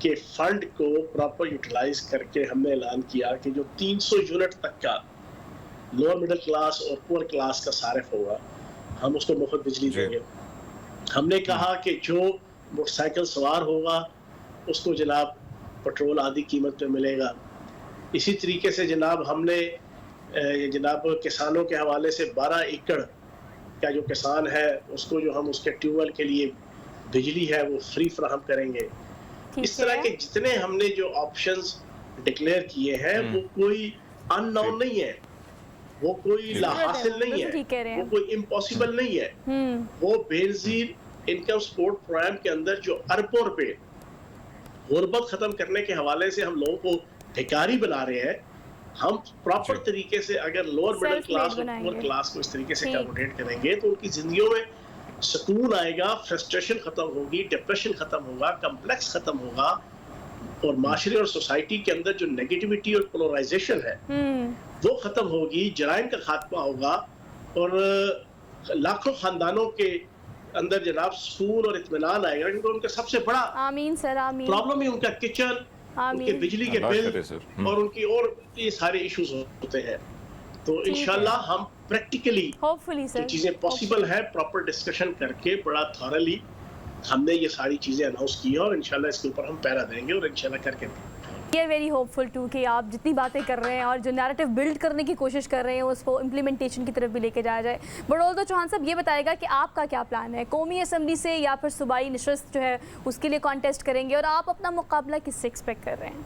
के फंड को प्रॉपर यूटिलाइज करके हमने ऐलान किया कि जो 300 यूनिट तक का लोअर मिडिल क्लास और पुअर क्लास का सारिफ होगा, हम उसको मुफ्त बिजली देंगे। हमने कहा कि जो मोटरसाइकिल सवार होगा उसको जनाब पेट्रोल आधी कीमत पे मिलेगा। इसी तरीके से जनाब हमने जनाब किसानों के हवाले से 12 एकड़ का जो किसान है उसको जो हम उसके ट्यूबवेल के लिए बिजली है वो फ्री फराहम करेंगे। इस तरह के जितने हमने जो ऑप्शंस डिक्लेयर किए हैं वो कोई अननोन नहीं है, वो कोई लाहासिल नहीं है, वो कोई इम्पॉसिबल नहीं है। वो बेनजीर इनकम सपोर्ट प्रोग्राम के अंदर जो अरबों रुपए गुर्बत खत्म करने के हवाले से हम लोगों को भिखारी बना रहे हैं, हम प्रॉपर तरीके से अगर लोअर मिडिल क्लास और पुअर क्लास को इस तरीके से अकोमोडेट करेंगे तो उनकी जिंदगियों में सुकून आएगा, फ्रस्ट्रेशन खत्म होगी, डिप्रेशन खत्म होगा, कम्प्लेक्स खत्म होगा, और माशरे और सोसाइटी के अंदर जो नेगेटिविटी और पोलराइजेशन है वो खत्म होगी, जराइम का खात्मा होगा, और लाखों खानदानों के अंदर जनाब सुकून और इत्मीनान आएगा, क्योंकि उनका सबसे बड़ा आमीन सर, आमीन प्रॉब्लम ही उनका किचन, उनके बिजली के बिल और उनकी और ये सारे इश्यूज होते हैं। तो इंशाल्लाह हम प्रैक्टिकली होपफुली सर जो चीजें पॉसिबल है प्रॉपर डिस्कशन करके बड़ा थॉरली हमने ये सारी चीजें अनाउंस की है, और इंशाल्लाह इसके ऊपर हम पैरा देंगे और इंशाल्लाह करके we are very hopeful to कि आप जितनी बातें कर रहे हैं और जो नैरेटिव बिल्ड करने की कोशिश कर रहे हैं उसको इम्प्लीमेंटेशन की तरफ भी लेके जाया जाए। बट ऑल्दो चौहान साहब ये बताएगा कि आपका क्या प्लान है, कौमी असम्बली से या फिर सूबाई नशस्त जो है उसके लिए कॉन्टेस्ट करेंगे, और आप अपना मुकाबला किससे एक्सपेक्ट कर रहे हैं?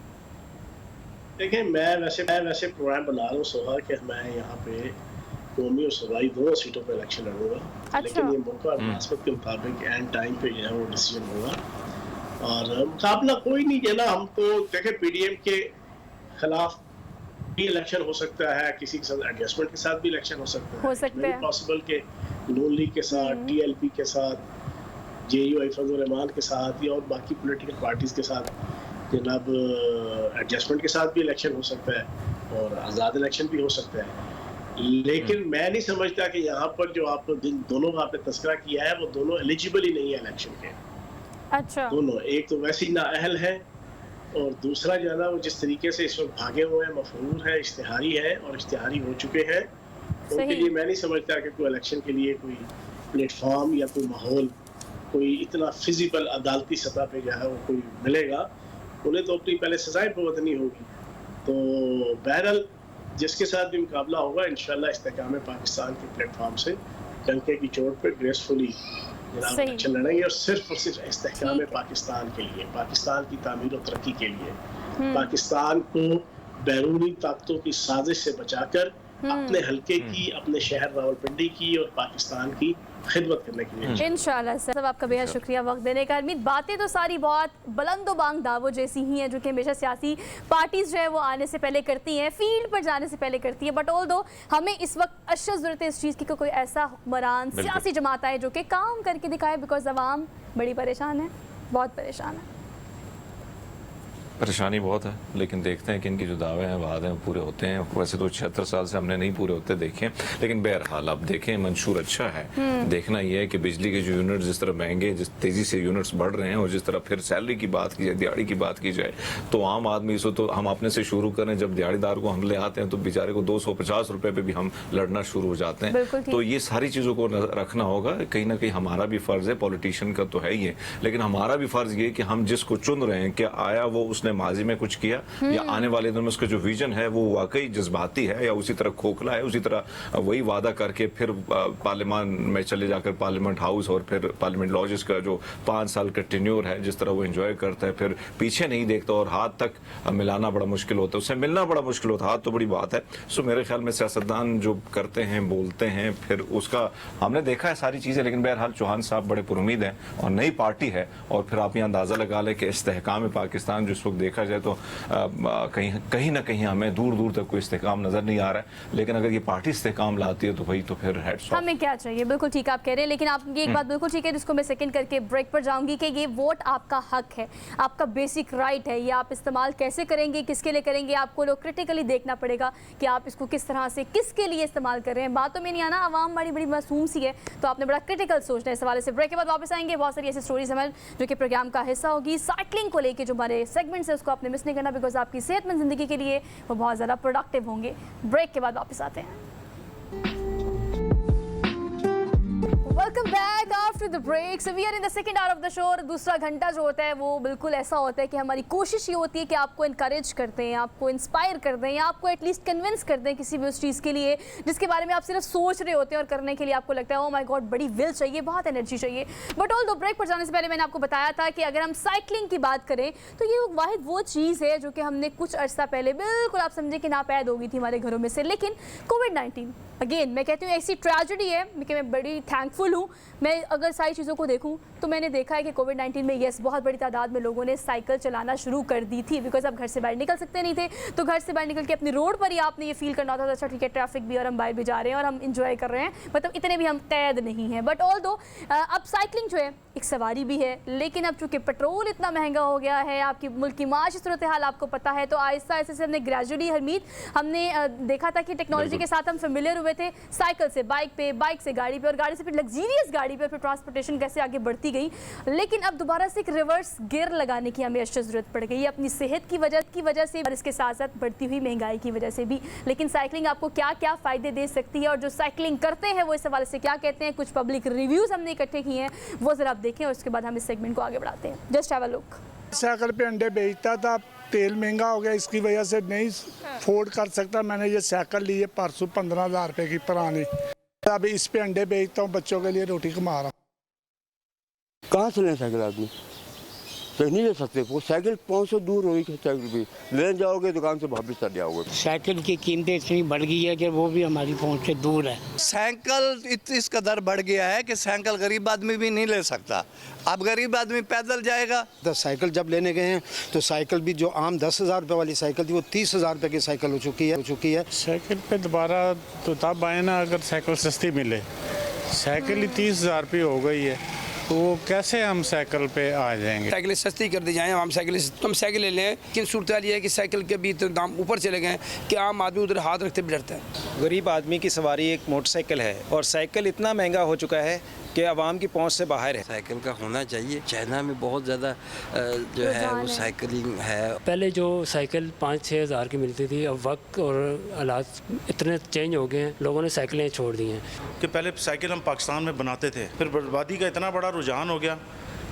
देखिए मैं वैसे प्रोग्राम बना रहा हूँ सोहा कि मैं यहाँ पे कौमी और सूबाई दोनों सीटों पर इलेक्शन लड़ूंगा। लेकिन ये मौका और मुनासिबत के मुताबिक एंड टाइम पे जो है वो डिसीजन होगा, और मुकाबला कोई नहीं है ना। हम तो देखें पीडीएम के खिलाफ भी इलेक्शन हो सकता है, किसी के साथ एडजस्टमेंट के साथ भी इलेक्शन हो सकता है, पॉसिबल के नून लीग के साथ, टीएलपी के साथ, जेयूआई फजल रहमान के साथ, या और बाकी पॉलिटिकल पार्टीज के साथ जनाब एडजस्टमेंट के साथ भी इलेक्शन हो सकता है, और आज़ाद इलेक्शन भी हो सकता है। लेकिन मैं नहीं समझता कि यहाँ पर जो आप दोनों का आपने तस्करा किया है वो दोनों एलिजिबल ही नहीं है इलेक्शन के। अच्छा, दोनों, एक तो वैसे ही नाअहल है, और दूसरा जो है ना वो जिस तरीके से इस वक्त भागे हुए हैं, मफरूर है, इश्तिहारी है और इश्तिहारी हो चुके हैं, उनके लिए मैं नहीं समझता कि कोई इलेक्शन के लिए कोई प्लेटफॉर्म या कोई माहौल कोई इतना फिजिबल अदालती सतह पे जो है वो कोई मिलेगा। उन्हें तो अपनी पहले सजाएं भुगतनी होगी। तो बहरहाल जिसके साथ भी मुकाबला होगा इंशाल्लाह इस्तेकाम पाकिस्तान के प्लेटफॉर्म से डंके की चोट पर ग्रेसफुली इलेक्शन लड़ेंगे, और सिर्फ इस्तेकाम पाकिस्तान के लिए, पाकिस्तान की तामीर और तरक्की के लिए, पाकिस्तान को बैरूनी ताकतों की साजिश से बचाकर अपने हल्के की, अपने शहर रावलपिंडी की और पाकिस्तान की खिदमत करने के लिए। इंशाल्लाह सर, सब आपका बेहद शुक्रिया वक्त देने का। उम्मीद बातें तो सारी बहुत बुलंदो बांग दावों जैसी ही हैं जो कि हमेशा सियासी पार्टीज जो है वो आने से पहले करती हैं, फील्ड पर जाने से पहले करती हैं। बट ऑल दो हमें इस वक्त अशद ज़रूरत है इस चीज़ की कि कोई ऐसा हुक्मरान सियासी जमात आए जो कि काम करके दिखाए, बिकॉज अवाम बड़ी परेशान है, बहुत परेशान है। परेशानी बहुत है, लेकिन देखते हैं कि इनकी जो दावे हैं वादे हैं पूरे होते हैं। वैसे तो 76 साल से हमने नहीं पूरे होते देखे, लेकिन बहरहाल अब देखें मंशूर अच्छा है। देखना ये है कि बिजली के जो यूनिट जिस तरह महंगे, जिस तेजी से यूनिट्स बढ़ रहे हैं, और जिस तरह फिर सैलरी की बात की जाए, दिहाड़ी की बात की जाए, तो आम आदमी इसको तो हम अपने से शुरू करें। जब दिहाड़ीदार को हमले आते हैं तो बेचारे को 250 रुपए पे भी हम लड़ना शुरू हो जाते हैं। तो ये सारी चीजों को रखना होगा। कहीं ना कहीं हमारा भी फर्ज है, पॉलिटिशियन का तो है ही है, लेकिन हमारा भी फर्ज ये कि हम जिसको चुन रहे हैं, क्या आया वो उसने माजी में कुछ किया, या आने वाले दिन में उसका जो विजन है वो वाकई जज्बाती है, या उसी तरह खोखला है, उसी तरह वही वादा करके फिर पार्लियामान में चले जाकर पार्लियामेंट हाउस और फिर पार्लियामेंट लॉजेस का जो 5 साल का टेन्योर है जिस तरह वो एंजॉय करता है, फिर पीछे नहीं देखता और हाथ तक मिलाना बड़ा मुश्किल होता है, उससे मिलना बड़ा मुश्किल होता है। हाथ तो बड़ी बात है। सो मेरे ख्याल में सियासतदान जो करते हैं, बोलते हैं, फिर उसका हमने देखा है सारी चीजें। लेकिन बहरहाल चौहान साहब बड़े पुरुमीद हैं और नई पार्टी है, और फिर आप यहाँ अंदाजा लगा लें कि इस्तेहकाम पाकिस्तान जो इस वक्त देखा जाए तो कहीं ना कहीं हमें दूर दूर तक कोई इस्तेहकाम नजर नहीं आ रहा है। लेकिन अगर ये पार्टी इस्तेहकाम लाती है तो भाई तो फिर हेड्स ऑफ। हमें क्या चाहिए, बिल्कुल ठीक आप कह रहे हैं। लेकिन आप ये एक बात बिल्कुल ठीक है जिसको मैं सेकंड करके ब्रेक पर जाऊंगी कि ये वोट आपका हक है, आपका बेसिक राइट है। ये आप इस्तेमाल कैसे करेंगे, किसके लिए करेंगे, आपको लोग क्रिटिकली देखना पड़ेगा कि आप इसको किस तरह से किसके लिए इस्तेमाल कर रहे हैं। बातों में नहीं आना, आवाम बड़ी बड़ी मासूम सी है, तो आपने बड़ा क्रिटिकल सोचना है इस हवाले से। ब्रेक के बाद वापस आएंगे, बहुत सारी ऐसी स्टोरीज हमारे जो कि प्रोग्राम का हिस्सा होगी। साइकिलिंग को लेकर जो हमारे सेगमेंट्स है उसको आपने मिस नहीं करना, बिकॉज आपकी सेहतमंद जिंदगी के लिए वो बहुत ज़्यादा प्रोडक्टिव होंगे। ब्रेक के बाद वापस आते हैं। Welcome back after the break. So we are in the second hour of the show. और दूसरा घंटा जो होता है वो बिल्कुल ऐसा होता है कि हमारी कोशिश ये होती है कि आपको इनकरेज करते हैं, आपको इंस्पायर कर दें, या आपको एटलीस्ट कन्विंस कर दें किसी भी उस चीज़ के लिए जिसके बारे में आप सिर्फ सोच रहे होते हैं, और करने के लिए आपको लगता है ओ माय गॉड बड़ी विल चाहिए, बहुत एनर्जी चाहिए। बट ऑल दो ब्रेक पर जाने से पहले मैंने आपको बताया था कि अगर हम साइकिलिंग की बात करें तो ये वाहिद वो चीज़ है जो कि हमने कुछ अर्सा पहले बिल्कुल आप समझे कि नापैद हो गई थी हमारे घरों में से। लेकिन कोविड-19 अगेन मैं कहती हूँ ऐसी ट्रेजेडी है कि मैं बड़ी थैंकफुल हूँ। मैं अगर सारी चीज़ों को देखूँ तो मैंने देखा है कि कोविड-19 में यस बहुत बड़ी तादाद में लोगों ने साइकिल चलाना शुरू कर दी थी, बिकॉज आप घर से बाहर निकल सकते नहीं थे। तो घर से बाहर निकल के अपनी रोड पर ही आपने ये फील करना होता था अच्छा ठीक है ट्रैफिक भी और हम बाहर भी जा रहे हैं और हम इंजॉय कर रहे हैं, मतलब इतने भी हम कैद नहीं हैं। बट ऑल दो अब साइकिलिंग जो है एक सवारी भी है, लेकिन अब चूँकि पेट्रोल इतना महंगा हो गया है, आपकी मुल्क की माशी सूरत हाल आपको पता है, तो आहिस्ता आहिस्ता से हमने ग्रेजुअली हरमीत हमने देखा था कि टेक्नोलॉजी के साथ हम फेमिलियर हुए थे, साइकिल से बाइक पे, बाइक से गाड़ी पे, और गाड़ी से फिर लग्जीरियस गाड़ी पे, फिर ट्रांसपोर्टेशन कैसे आगे बढ़ती गई। लेकिन अब दोबारा से एक रिवर्स गियर लगाने की हमें अशद ज़रूरत पड़ गई, अपनी सेहत की वजह से और इसके साथ साथ बढ़ती हुई महंगाई की वजह से भी। लेकिन साइकिलिंग आपको क्या क्या फ़ायदे दे सकती है, और जो साइकिलिंग करते हैं वो इस हवाले से क्या कहते हैं, कुछ पब्लिक रिव्यूज़ हमने इकट्ठे किए हैं, वो ज़रा आप देखें और उसके बाद हम इस सेगमेंट को आगे बढ़ाते हैं। Just have a look. Cycle पे अंडे बेचता था, तेल महंगा हो गया, इसकी वजह से नहीं अफोर्ड कर सकता। मैंने ये साइकिल ली है परसों 15,000 रुपये की पुरानी, अब इस पे अंडे बेचता हूँ, बच्चों के लिए रोटी कमा रहा हूँ। कहाँ से लें साइकिल आदमी, कहीं नहीं ले सकते। वो साइकिल 500 दूर होगी, साइकिल भी लेने जाओगे दुकान से वापस चल जाओगे। साइकिल की कीमतें इतनी बढ़ गई है कि वो भी हमारी पहुंच से दूर है। साइकिल इस कदर बढ़ गया है कि साइकिल गरीब आदमी भी नहीं ले सकता। अब गरीब आदमी पैदल जाएगा। तो साइकिल जब लेने गए हैं तो साइकिल भी जो आम 10,000 रुपये वाली साइकिल थी वो 30,000 रुपये की साइकिल हो चुकी है। साइकिल पे दोबारा तो तब आए ना अगर साइकिल सस्ती मिले। साइकिल ही 30,000 रुपये हो गई है, तो वो कैसे हम साइकिल पे आ जाएंगे। साइकिलें सस्ती कर दी जाएँ, हम साइकिल ले लें। लेकिन सूरत ये है कि साइकिल के भी तो दाम ऊपर चले गए कि आम आदमी उधर हाथ रखते भी डरता है। गरीब आदमी की सवारी एक मोटरसाइकिल है, और साइकिल इतना महंगा हो चुका है कि आवाम की पहुंच से बाहर है। साइकिल का होना चाहिए। चाइना में बहुत ज़्यादा जो है वो साइकिलिंग है। पहले जो साइकिल 5-6 हज़ार की मिलती थी, अब वक्त और हालात इतने चेंज हो गए हैं, लोगों ने साइकिलें छोड़ दी हैं। कि पहले साइकिल हम पाकिस्तान में बनाते थे, फिर बर्बादी का इतना बड़ा रुझान हो गया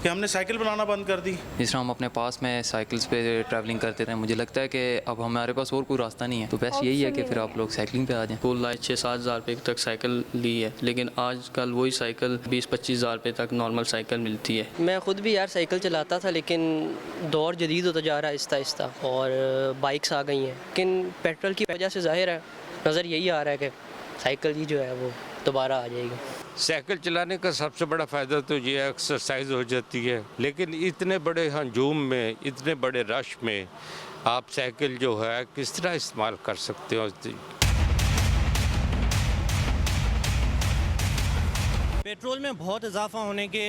कि हमने साइकिल बनाना बंद कर दी। जिस तरह हम अपने पास में साइकिल्स पे ट्रैवलिंग करते थे, मुझे लगता है कि अब हमारे पास और कोई रास्ता नहीं है, तो बेस्ट यही है कि फिर आप लोग साइकिलिंग पे आ जाएं। फुल लाइट 6-7 हज़ार रुपये तक साइकिल ली है, लेकिन आजकल वही साइकिल 20-25 हज़ार रुपये तक नॉर्मल साइकिल मिलती है। मैं ख़ुद भी यार साइकिल चलाता था, लेकिन दौर जदीद होता जा रहा है आहिस्ता आहिस्ता, और बाइक्स आ गई हैं। लेकिन पेट्रोल की वजह से ज़ाहिर है नज़र यही आ रहा है कि साइकिल ही जो है वो दोबारा आ जाएगी। साइकिल चलाने का सबसे बड़ा फ़ायदा तो ये एक्सरसाइज हो जाती है, लेकिन इतने बड़े हजूम में, इतने बड़े रश में आप साइकिल जो है किस तरह इस्तेमाल कर सकते हो? पेट्रोल में बहुत इजाफा होने के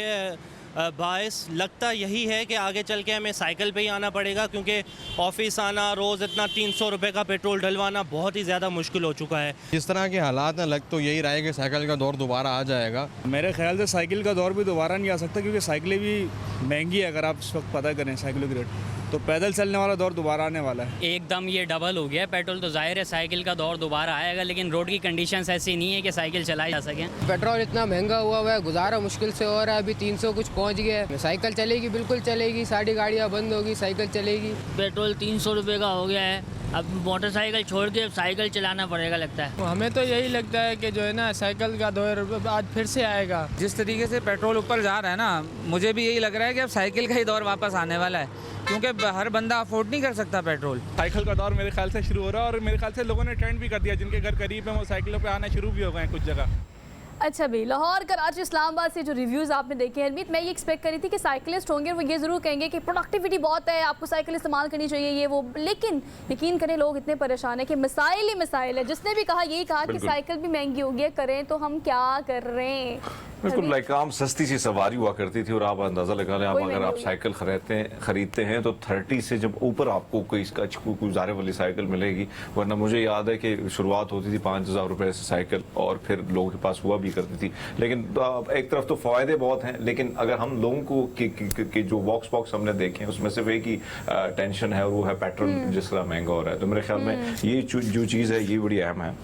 बायस लगता यही है कि आगे चल के हमें साइकिल पे ही आना पड़ेगा, क्योंकि ऑफिस आना रोज़ इतना 300 रुपये का पेट्रोल डलवाना बहुत ही ज़्यादा मुश्किल हो चुका है। जिस तरह के हालात हैं लग तो यही रहा है कि साइकिल का दौर दोबारा आ जाएगा। मेरे ख्याल से साइकिल का दौर भी दोबारा नहीं आ सकता, क्योंकि साइकिलें भी महंगी है। अगर आप इस वक्त पता करें साइकिलों की रेट, तो पैदल चलने वाला दौर दोबारा आने वाला है। एकदम ये डबल हो गया है पेट्रोल, तो जाहिर है साइकिल का दौर दोबारा आएगा, लेकिन रोड की कंडीशंस ऐसी नहीं है कि साइकिल चलाई जा सके। पेट्रोल इतना महंगा हुआ है, गुजारा मुश्किल से हो रहा है। अभी 300 कुछ पहुंच गया है। साइकिल चलेगी, बिल्कुल चलेगी, सारी गाड़ियाँ बंद होगी, साइकिल चलेगी। पेट्रोल 300 रुपये का हो गया है, अब मोटरसाइकिल छोड़ के साइकिल चलाना पड़ेगा लगता है। हमें तो यही लगता है कि जो है ना साइकिल का दौर आज फिर से आएगा। जिस तरीके से पेट्रोल ऊपर जा रहा है ना, मुझे भी यही लग रहा है कि अब साइकिल का ही दौर वापस आने वाला है, क्योंकि हर बंदा अफोर्ड नहीं कर सकता पेट्रोल। साइकिल का दौर मेरे ख्याल से शुरू हो रहा है, और मेरे ख्याल से लोगों ने ट्रेंड भी कर दिया। जिनके घर करीब है वो साइकिलों पे आना शुरू भी हो गए हैं कुछ जगह। अच्छा भी, लाहौर, कराची, इस्लामाबाद से जो रिव्यूज़ आपने देखे हैं हरमीत, मैं ये एक्सपेक्ट करी थी कि साइकिलिस्ट होंगे वो ये ज़रूर कहेंगे कि प्रोडक्टिविटी बहुत है, आपको साइकिल इस्तेमाल करनी चाहिए ये वो, लेकिन यकीन करें लोग इतने परेशान हैं कि मसाइल ही मसाइल है। जिसने भी कहा यही कहा कि साइकिल भी महंगी हो गई, करें तो हम क्या कर रहे हैं। बिल्कुल, लाइक आम सस्ती सी सवारी हुआ करती थी, और आप अंदाज़ा लगा लें, आप अगर आप साइकिल खरीदते हैं तो 30 से जब ऊपर आपको कोई गुजारे वाली साइकिल मिलेगी। वरना मुझे याद है कि शुरुआत होती थी 5000 रुपये से साइकिल, और फिर लोगों के पास हुआ भी करती थी। लेकिन एक तरफ तो फ़ायदे बहुत हैं, लेकिन अगर हम लोगों को कि जो बॉक्स हमने देखे हैं उसमें सिर्फ एक ही टेंशन है, और वो है पेट्रोल जिस तरह महंगा हो रहा है। तो मेरे ख्याल में ये जो चीज़ है ये बड़ी अहम है।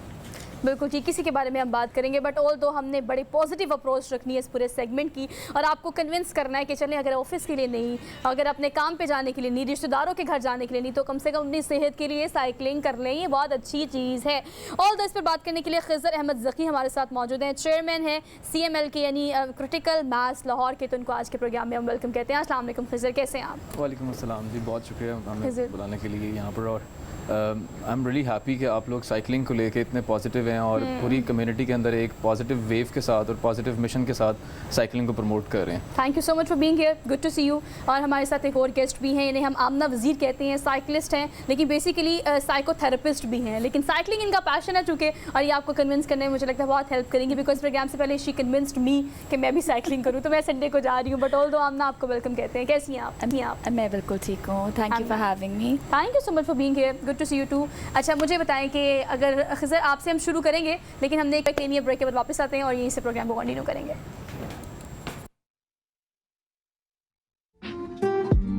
बिल्कुल ठीक, किसी के बारे में हम बात करेंगे, बट ऑल तो हमने बड़ी पॉजिटिव अप्रोच रखनी है इस पूरे सेगमेंट की, और आपको कन्विंस करना है कि चलें, अगर ऑफिस के लिए नहीं, अगर अपने काम पे जाने के लिए नहीं, रिश्तेदारों के घर जाने के लिए नहीं, तो कम से कम अपनी सेहत के लिए साइकिलिंग कर लें, ये बहुत अच्छी चीज़ है। ऑल तो इस पर बात करने के लिए खिज़र अहमद ज़की हमारे साथ मौजूद हैं, चेयरमैन है CML के यानी क्रिटिकल मास लाहौर के, तो उनको आज के प्रोग्राम में हम वेलकम कहते हैं। अस्सलाम वालेकुम खिज़र, कैसे हैं आप? वालेकुम अस्सलाम जी, बहुत शुक्रिया हमें बुलाने के लिए यहाँ पर, और आई एम रियली हैप्पी कि आप लोग साइकिलिंग को लेके इतने पॉजिटिव हैं और पूरी कम्युनिटी के अंदर एक पॉजिटिव वेव के साथ और पॉजिटिव मिशन के साथ साइकिलिंग को प्रमोट कर रहे हैं। Thank you so much for being here, good to see you. और हमारे साथ एक और गेस्ट भी हैं, इन्हें हम आमना वज़ीर कहते हैं, साइकिलिस्ट हैं, लेकिन बेसिकली साइकोथेरेपिस्ट भी हैं, लेकिन साइकिलिंग इनका पैशन है चूँकि, और ये आपको कन्विंस करने में मुझे लगता है बहुत हेल्प करेंगी, बिकॉज प्रोग्राम से पहले शी कन्विंस्ड मी कि मैं भी साइकिलिंग करूँ, तो मैं संडे को जा रही हूँ। बट ऑल दो आमना आपको वेलकम कहते हैं, कैसी हैं आप? अभी आप? मैं बिल्कुल ठीक हूँ, thank you for having me. Thank you so much for being here, good to see you too. अच्छा, मुझे बताएं कि अगर खिज़र आपसे हम शुरू करेंगे, लेकिन हमने एक लेनी है, ब्रेक के बाद वापस आते हैं और यहीं से प्रोग्राम को कंटिन्यू करेंगे।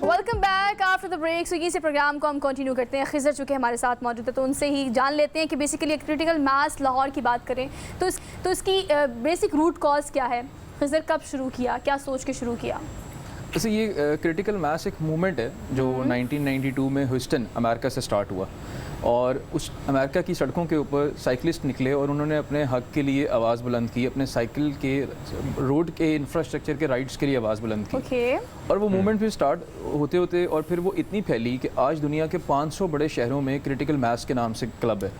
Welcome back after the break. So यहीं से प्रोग्राम को हम कंटिन्यू करते हैं। खिज़र चुके हमारे साथ मौजूद है, तो उनसे ही जान लेते हैं कि बेसिकली क्रिटिकल मास लाहौर की बात करें तो इसकी बेसिक रूट कॉज क्या है? खिज़र कब शुरू किया, क्या सोच के शुरू किया? वैसे ये क्रिटिकल मास एक मूवमेंट है जो 1992 में ह्यूस्टन अमेरिका से स्टार्ट हुआ, और उस अमेरिका की सड़कों के ऊपर साइकिलिस्ट निकले और उन्होंने अपने हक के लिए आवाज़ बुलंद की, अपने साइकिल के रोड के इंफ्रास्ट्रक्चर के राइट्स के लिए आवाज़ बुलंद की। और वो मूवमेंट फिर स्टार्ट होते होते और फिर वो इतनी फैली कि आज दुनिया के 500 बड़े शहरों में क्रिटिकल मास के नाम से क्लब है।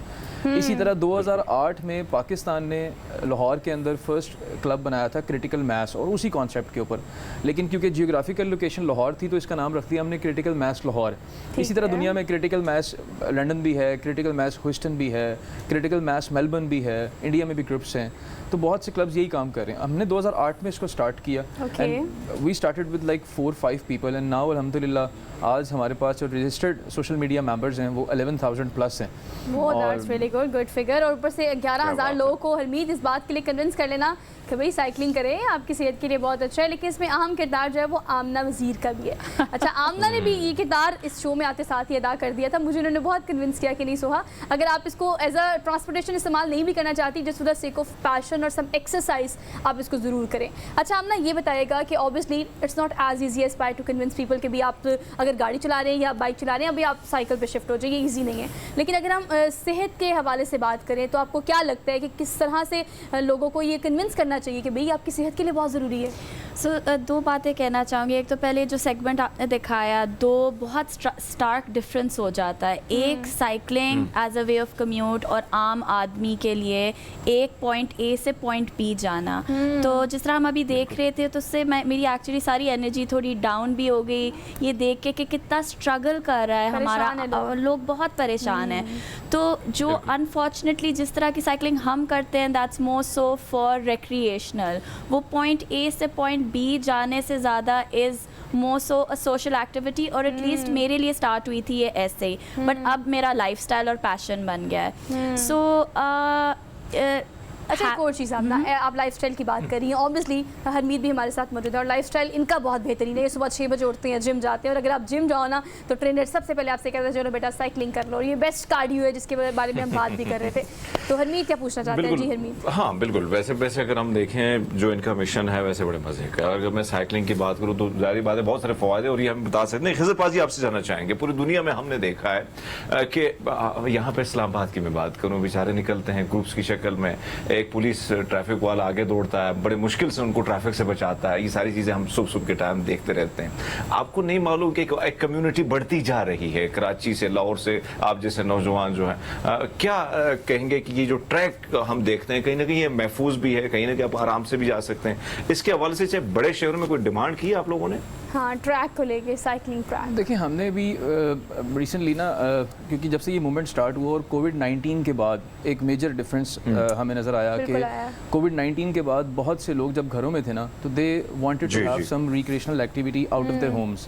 इसी तरह 2008 में पाकिस्तान ने लाहौर के अंदर फर्स्ट क्लब बनाया था क्रिटिकल मास, और उसी कॉन्सेप्ट के ऊपर, लेकिन क्योंकि जियोग्राफिकल लोकेशन लाहौर थी तो इसका नाम रख दिया हमने क्रिटिकल मास लाहौर। इसी तरह दुनिया में क्रिटिकल मास लंदन भी है, क्रिटिकल मास ह्यूस्टन भी है, क्रिटिकल मास मेलबर्न भी है, इंडिया में भी ग्रुप्स हैं, तो बहुत से क्लब्स यही काम कर रहे हैं। हमने 2008 में इसको स्टार्ट किया, and we started with like 4-5 people, and now अल्हम्दुलिल्लाह आज हमारे पास जो रजिस्टर्ड सोशल मीडिया मेंबर्स हैं वो 11,000 प्लस हैं। That's really good figure. और ऊपर से 11,000 लोगों को हरमीत इस बात के लिए कन्विंस कर लेना कि भाई साइकिलिंग करें, आपकी सेहत के लिए बहुत अच्छा है। लेकिन इसमें अहम किरदार जो है वो आमना वज़ीर का भी है। अच्छा, आमना ने भी ये किरदार इस शो में आते साथ ही अदा कर दिया था। मुझे उन्होंने बहुत कन्विंस किया कि नहीं सोहा, अगर आप इसको एज अ ट्रांसपोर्टेशन इस्तेमाल नहीं भी करना चाहती, just for the sake of passion और सम एक्सरसाइज, आप इसको ज़रूर करें। अच्छा, आमना ये बताएगा कि obviously it's not as easy as by to convince people कि भी आप अगर गाड़ी चला रहे हैं या बाइक चला रहे हैं, अभी आप साइकिल पर शिफ्ट हो जाइए, ईजी नहीं है। लेकिन अगर हम सेहत के हवाले से बात करें तो आपको क्या लगता है कि किस तरह से लोगों को ये कन्विंस करना चाहिए कि भाई आपकी सेहत के लिए बहुत ज़रूरी है? सो दो बातें कहना चाहूँगी। एक तो पहले जो सेगमेंट आपने दिखाया, दो बहुत स्टार्क डिफरेंस हो जाता है। एक cycling as a way of commute और आम आदमी के लिए एक पॉइंट ए से पॉइंट बी जाना। तो जिस तरह हम अभी देख रहे थे तो उससे मेरी एक्चुअली सारी एनर्जी थोड़ी डाउन भी हो गई ये देख के कि कितना स्ट्रगल कर रहा है हमारा, लोग बहुत परेशान हैं। तो जो अनफॉर्चुनेटली जिस तरह की साइकिलिंग हम करते हैं that's more so for recreational, वो पॉइंट ए से पॉइंट बी जाने से ज़्यादा is more so a social activity, और एटलीस्ट मेरे लिए स्टार्ट हुई थी ये ऐसे ही, बट अब मेरा लाइफस्टाइल और पैशन बन गया है। सो अच्छा, एक और चीज़ आप लाइफस्टाइल की बात करी हैं, ऑब्वियसली हरमीत भी हमारे साथ मौजूद है और लाइफस्टाइल इनका बहुत बेहतरीन है। ये सुबह 6 बजे उठते हैं, जिम जाते हैं, और अगर आप जिम जाओ ना तो ट्रेनर सबसे पहले आपसे कहता है चलो बेटा साइकिलिंग कर लो, और ये बेस्ट कार्डियो है जिसके बारे में हम बात भी कर रहे थे। तो हरमीत क्या पूछना चाहते हैं? जी हरमीत। हाँ बिल्कुल, वैसे अगर हम देखें जो इनका मिशन है वैसे बड़े मजे का, और अगर मैं साइकिलिंग की बात करूँ तो जारी बात है बहुत सारे फ़वादे, और ये हम बता सकते हैं। खिज़र पाजी आपसे जानना चाहेंगे, पूरी दुनिया में हमने देखा है कि यहाँ पे इस्लामाबाद की मैं बात करूँ, बेचारे निकलते हैं ग्रुप्स की शक्ल में, एक पुलिस ट्रैफिक वाला आगे दौड़ता है, बड़े मुश्किल से उनको ट्रैफिक से बचाता है। ये सारी चीज़ें हम सुबह के टाइम देखते रहते हैं। आपको नहीं मालूम कि एक कम्युनिटी बढ़ती जा रही है कराची से, लाहौर से, आप जैसे नौजवान जो हैं, क्या कहेंगे कि ये जो ट्रैक हम देखते हैं कहीं ना कहीं ये महफूज भी है, कहीं ना कहीं आप आराम से भी जा सकते हैं, इसके हवाले से चाहे बड़े शहरों में कोई डिमांड की है आप लोगों ने? हाँ, ट्रैक को लेके, साइकिलिंग ट्रैक। देखिए हमने भी रिसेंटली ना क्योंकि जब से ये मूवमेंट स्टार्ट हुआ और कोविड-19 के बाद एक मेजर डिफरेंस हमें नज़र आया कि कोविड-19 के बाद बहुत से लोग जब घरों में थे ना तो they wanted to have some recreational activity out of their homes,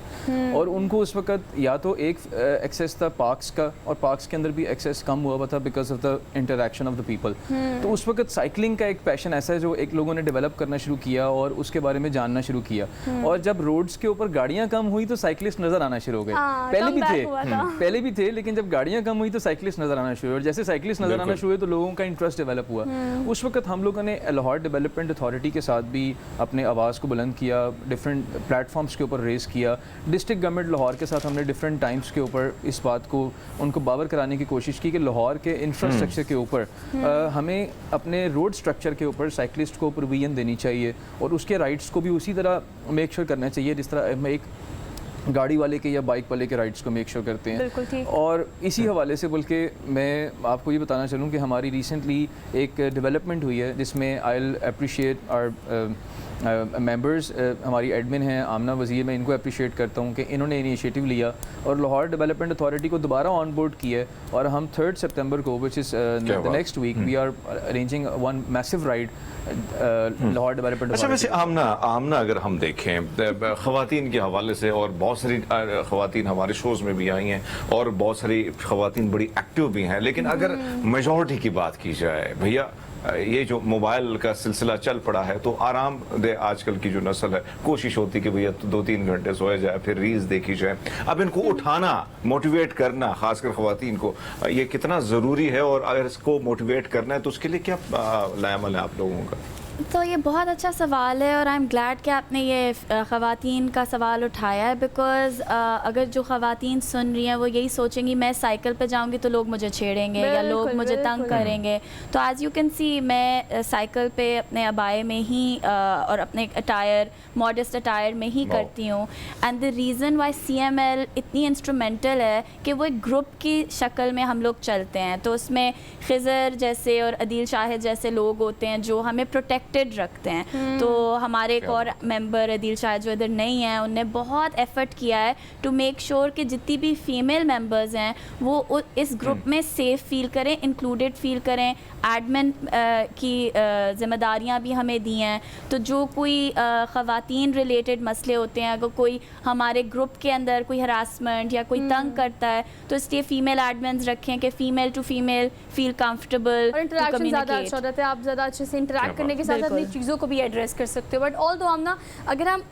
और उनको उस वक्त या तो एक एक्सेस था पार्क्स का, और पार्क्स के अंदर भी एक्सेस कम हुआ था because of the interaction of the people. तो उस वक्त साइकिलिंग का एक पैशन ऐसा है जो एक लोगों ने डेवलप करना शुरू किया और उसके बारे में जानना शुरू किया, और जब रोड्स के ऊपर गाड़ियां कम हुई तो साइकिलिस्ट नजर आना शुरू हो गए। पहले भी थे लेकिन जब गाड़ियां कम हुई तो साइकिलिस्ट नजर आना शुरू हुए, और जैसे साइकिलिस्ट नजर आना शुरू हुए तो लोगों का इंटरेस्ट डेवलप हुआ। उस वक्त हम लोगों ने लाहौर डेवलपमेंट अथॉरिटी के साथ भी अपने आवाज़ को बुलंद किया, डिफरेंट प्लेटफॉर्म्स के ऊपर रेस किया। डिस्ट्रिक्ट गवर्नमेंट लाहौर के साथ हमने डिफरेंट टाइम्स के ऊपर इस बात को उनको बावर कराने की कोशिश की कि लाहौर के इंफ्रास्ट्रक्चर के ऊपर हमें अपने रोड स्ट्रक्चर के ऊपर साइकिलिस्ट को प्रोविजन देनी चाहिए, और उसके राइट्स को भी उसी तरह मेक श्योर करना चाहिए जिस तरह हम एक गाड़ी वाले के या बाइक वाले के राइट्स को मेक श्योर करते हैं। और इसी हवाले से बल्कि मैं आपको ये बताना चलूँ कि हमारी रिसेंटली एक डेवलपमेंट हुई है जिसमें I will appreciate our members, हमारी एडमिन हैं आमना वज़ीर, मैं इनको अप्रिशिएट करता हूँ कि इन्होंने इनिशिएटिव लिया और लाहौर डेवलपमेंट अथॉरिटी को दोबारा ऑन बोर्ड किया है, और हम 3 सितंबर को which is the next week we are arranging one massive ride Lahore development. अच्छा, वैसे आमना अगर हम देखें ख़वातीन के हवाले से, और बहुत सारी ख़वातीन हमारे शोज़ में भी आई हैं और बहुत सारी ख़वातीन बड़ी एक्टिव भी हैं, लेकिन अगर मेजॉरिटी की बात की जाए भैया, ये जो मोबाइल का सिलसिला चल पड़ा है तो आराम दे आजकल की जो नस्ल है कोशिश होती कि भैया 2-3 घंटे सोया जाए फिर रील्स देखी जाए। अब इनको उठाना, मोटिवेट करना, खासकर ख़वातीन को, ये कितना ज़रूरी है, और अगर इसको मोटिवेट करना है तो उसके लिए क्या लायामल है आप लोगों का? तो ये बहुत अच्छा सवाल है और आई एम ग्लैड कि आपने ये ख़वातीन का सवाल उठाया है, बिकॉज़ अगर जो ख़वातीन सुन रही हैं वो यही सोचेंगी मैं साइकिल पे जाऊंगी तो लोग मुझे छेड़ेंगे या लोग मुझे तंग करेंगे। तो एज़ यू कैन सी मैं साइकिल पे अपने अबाए में ही और अपने अटायर, मॉडेस्ट अटायर में ही करती हूँ। And the reason why CML इतनी इंस्ट्रूमेंटल है कि वो एक ग्रुप की शक्ल में हम लोग चलते हैं। तो उसमें खिज़र जैसे और अदील शाहिद जैसे लोग होते हैं जो हमें प्रोटेक्टेड रखते हैं। तो हमारे एक और मेंबर अदील शाहिद जो इधर नहीं है, उनने बहुत एफर्ट किया है टू मेक श्योर कि जितनी भी फीमेल मेंबर्स हैं वो इस ग्रुप में सेफ़ फील करें, इंक्लूडेड फील करें। एडमिन की ज़िम्मेदारियां भी हमें दी हैं, तो जो कोई ख़वातीन रिलेटेड मसले होते हैं, अगर कोई हमारे ग्रुप के अंदर कोई हरासमेंट या कोई तंग करता है तो इसलिए फ़ीमेल एडमिन्स रखें कि female to female feel comfortable, interaction ज़्यादा अच्छा हो जाता है, आप ज़्यादा अच्छे से इंटरेक्ट करने के साथ अपनी चीज़ों को भी एड्रेस कर सकते हो। बट ऑल दो हम ना, अगर हम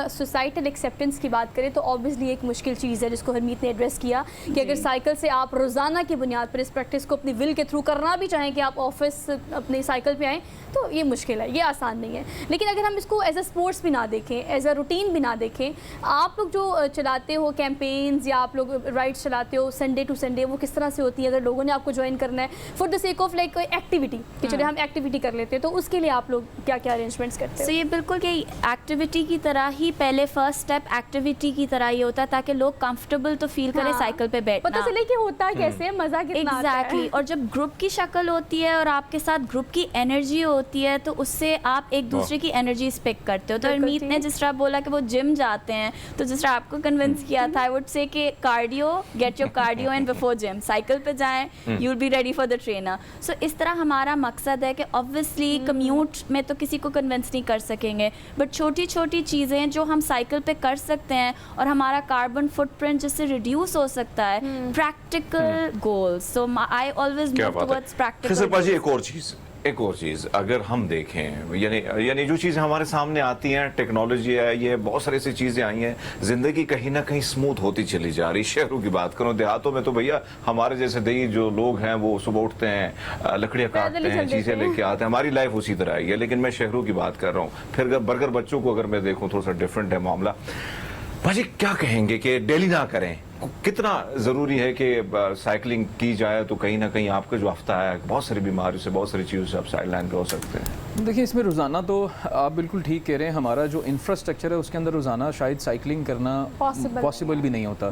सोसाइटल एक्सेप्टेंस की बात करें तो ऑब्वियसली एक मुश्किल चीज़ है जिसको हरमीत ने एड्रेस किया कि अगर साइकिल से आप रोज़ाना की बुनियाद पर इस प्रैक्टिस को अपनी विल के थ्रू करना भी चाहें कि आप ऑफिस अपनी साइकिल पे आएँ तो ये मुश्किल है, ये आसान नहीं है। लेकिन अगर हम इसको एज अ स्पोर्ट्स भी ना देखें, एज अ रूटीन भी ना देखें, आप लोग जो चलाते हो कैंपेन्स या आप लोग राइड्स चलाते हो संडे टू संडे, वो किस तरह से होती है? अगर लोगों ने आपको ज्वाइन करना है for the sake of like activity कि चलिए हम एक्टिविटी कर लेते हैं, तो उसके लिए आप लोग क्या क्या अरेंजमेंट्स करते हो? ये बिल्कुल कि एक्टिविटी की तरह ही पहले फर्स्ट स्टेप एक्टिविटी की तरह ही होता है ताकि लोग कंफर्टेबल तो फील करें साइकिल पे बैठना, पता चले कि होता कैसे, मजा कितना आता है। एग्जैक्टली। और जब ग्रुप की शक्ल होती है और आपके साथ ग्रुप की एनर्जी होती है तो उससे आप एक दूसरे की एनर्जी पिक करते हो। तो अरमीत ने जिस तरह बोला कि वो जिम जाते हैं, तो जिस तरह आपको कन्विंस किया था, आई वुड से कि cardio, get your cardio in before gym, cycle पे जाएं, you will be ready for the trainer. So इस तरह हमारा मकसद है कि ऑब्वियसली कम्यूट में तो किसी को कन्विंस नहीं कर सकेंगे, बट छोटी छोटी चीज़ें जो हम साइकिल पे कर सकते हैं और हमारा कार्बन फुटप्रिंट जिससे रिड्यूस हो सकता है, practical goals. So I always move towards practical. एक और चीज़ अगर हम देखें, यानी जो चीज़ें हमारे सामने आती हैं, टेक्नोलॉजी है, ये बहुत सारी ऐसी चीज़ें आई हैं, ज़िंदगी कहीं ना कहीं स्मूथ होती चली जा रही। शहरों की बात करूं, देहातों में तो भैया हमारे जैसे दही जो लोग हैं वो सुबह उठते हैं, लकड़ियाँ काटते हैं, चीज़ें लेके आते हैं, हमारी लाइफ उसी तरह आई है। लेकिन मैं शहरों की बात कर रहा हूँ। फिर अगर बर्गर बच्चों को अगर मैं देखूँ, थोड़ा सा डिफरेंट है मामला। भाजी क्या कहेंगे कि डेली ना करें, कितना ज़रूरी है कि साइकिलिंग की जाए तो कहीं ना कहीं आपका जो हफ्ता है बहुत सारी बीमारियों से, बहुत सारी चीज़ों से आप साइड लाइन पे हो सकते हैं? देखिए, इसमें रोज़ाना तो आप बिल्कुल ठीक कह रहे हैं, हमारा जो इंफ्रास्ट्रक्चर है उसके अंदर रोज़ाना शायद साइकिलिंग करना पॉसिबल भी नहीं होता।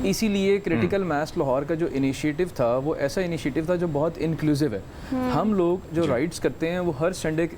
इसीलिए क्रिटिकल मास लाहौर का जो इनिशिएटिव था वो ऐसा इनिशिएटिव था जो बहुत इंक्लूसिव है। हम लोग जो राइड्स करते हैं वो हर संडे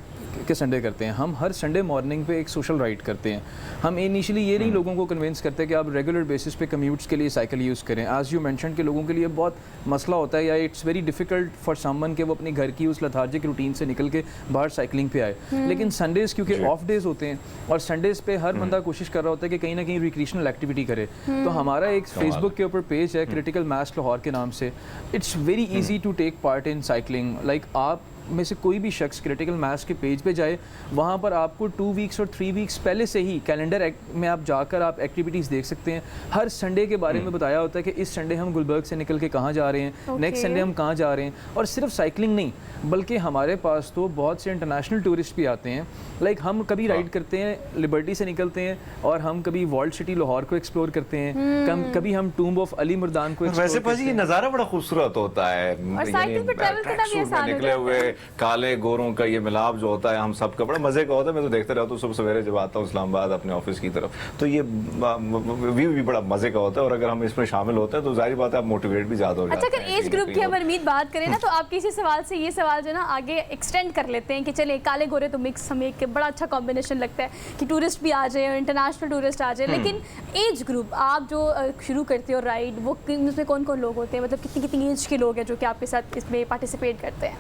के संडे करते हैं। हम हर संडे मॉर्निंग पे एक सोशल राइड करते हैं। हम इनिशियली ये नहीं लोगों को कन्विंस करते कि आप रेगुलर बेसिस पे कम्यूट्स के लिए साइकिल यूज़ करें। एज यू मेंशन के लोगों के लिए बहुत मसला होता है या it's very difficult for someone कि वो अपने घर की उस लथार्जिक रूटीन से निकल के बाहर साइकिलिंग पे आए। लेकिन संडेज़ क्योंकि ऑफ डेज होते हैं और संडेज़ पे हर बंदा कोशिश कर रहा होता है कि कहीं ना कहीं रिक्रिएशनल एक्टिविटी करे। तो हमारा एक फेसबुक के ऊपर पेज है क्रिटिकल मास लाहौर के नाम से। It's very easy to take part in cycling. Like आप में से कोई भी शख्स क्रिटिकल मास के पेज पे जाए, वहाँ पर आपको 2 वीक्स और 3 वीक्स पहले से ही कैलेंडर में आप जाकर आप एक्टिविटीज़ देख सकते हैं। हर संडे के बारे में बताया होता है कि इस संडे हम गुलबर्ग से निकल के कहाँ जा रहे हैं, नेक्स्ट संडे हम कहाँ जा रहे हैं। और सिर्फ साइकिलिंग नहीं, बल्कि हमारे पास तो बहुत से इंटरनेशनल टूरिस्ट भी आते हैं। लाइक हम कभी राइड करते हैं, लिबर्टी से निकलते हैं और हम कभी वॉल्ड सिटी लाहौर को एक्सप्लोर करते हैं, कभी हम टूम्ब ऑफ अली मुर्दान को वैसे भाजी ये नज़ारा बड़ा खूबसूरत होता है। और साइकिल पे ट्रैवल करना भी आसान निकले हुए काले गोरों का ये मिलाप जो होता है हम सब का बड़ा मजे का होता है। मैं तो देखते रहता हूँ सुबह सवेरे जब आता हूँ इस्लामाबाद अपने ऑफिस की तरफ, तो ये व्यू भी बड़ा मजे का होता है। और अगर हम इसमें शामिल होते हैं तो जाहिर बात है आप मोटिवेट भी ज्यादा हो जाते हैं। अच्छा, अगर एज ग्रुप की हम उम्मीद बात करें ना, तो आपके इसी सवाल से ये सवाल जो ना आगे एक्सटेंड कर लेते हैं कि चले काले गोरे तो मिक्स, हमें एक बड़ा अच्छा कॉम्बिनेशन लगता है कि टूरिस्ट भी आ जाए और इंटरनेशनल टूरिस्ट आ जाए। लेकिन एज ग्रुप आप जो शुरू करते हो राइड, वो उसमें कौन कौन लोग होते हैं, मतलब कितनी कितनी एज के लोग हैं जो कि आपके साथ इसमें पार्टिसिपेट करते हैं?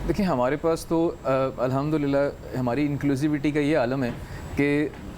देखिए, हमारे पास तो अल्हम्दुलिल्लाह हमारी इंक्लूसिविटी का ये आलम है कि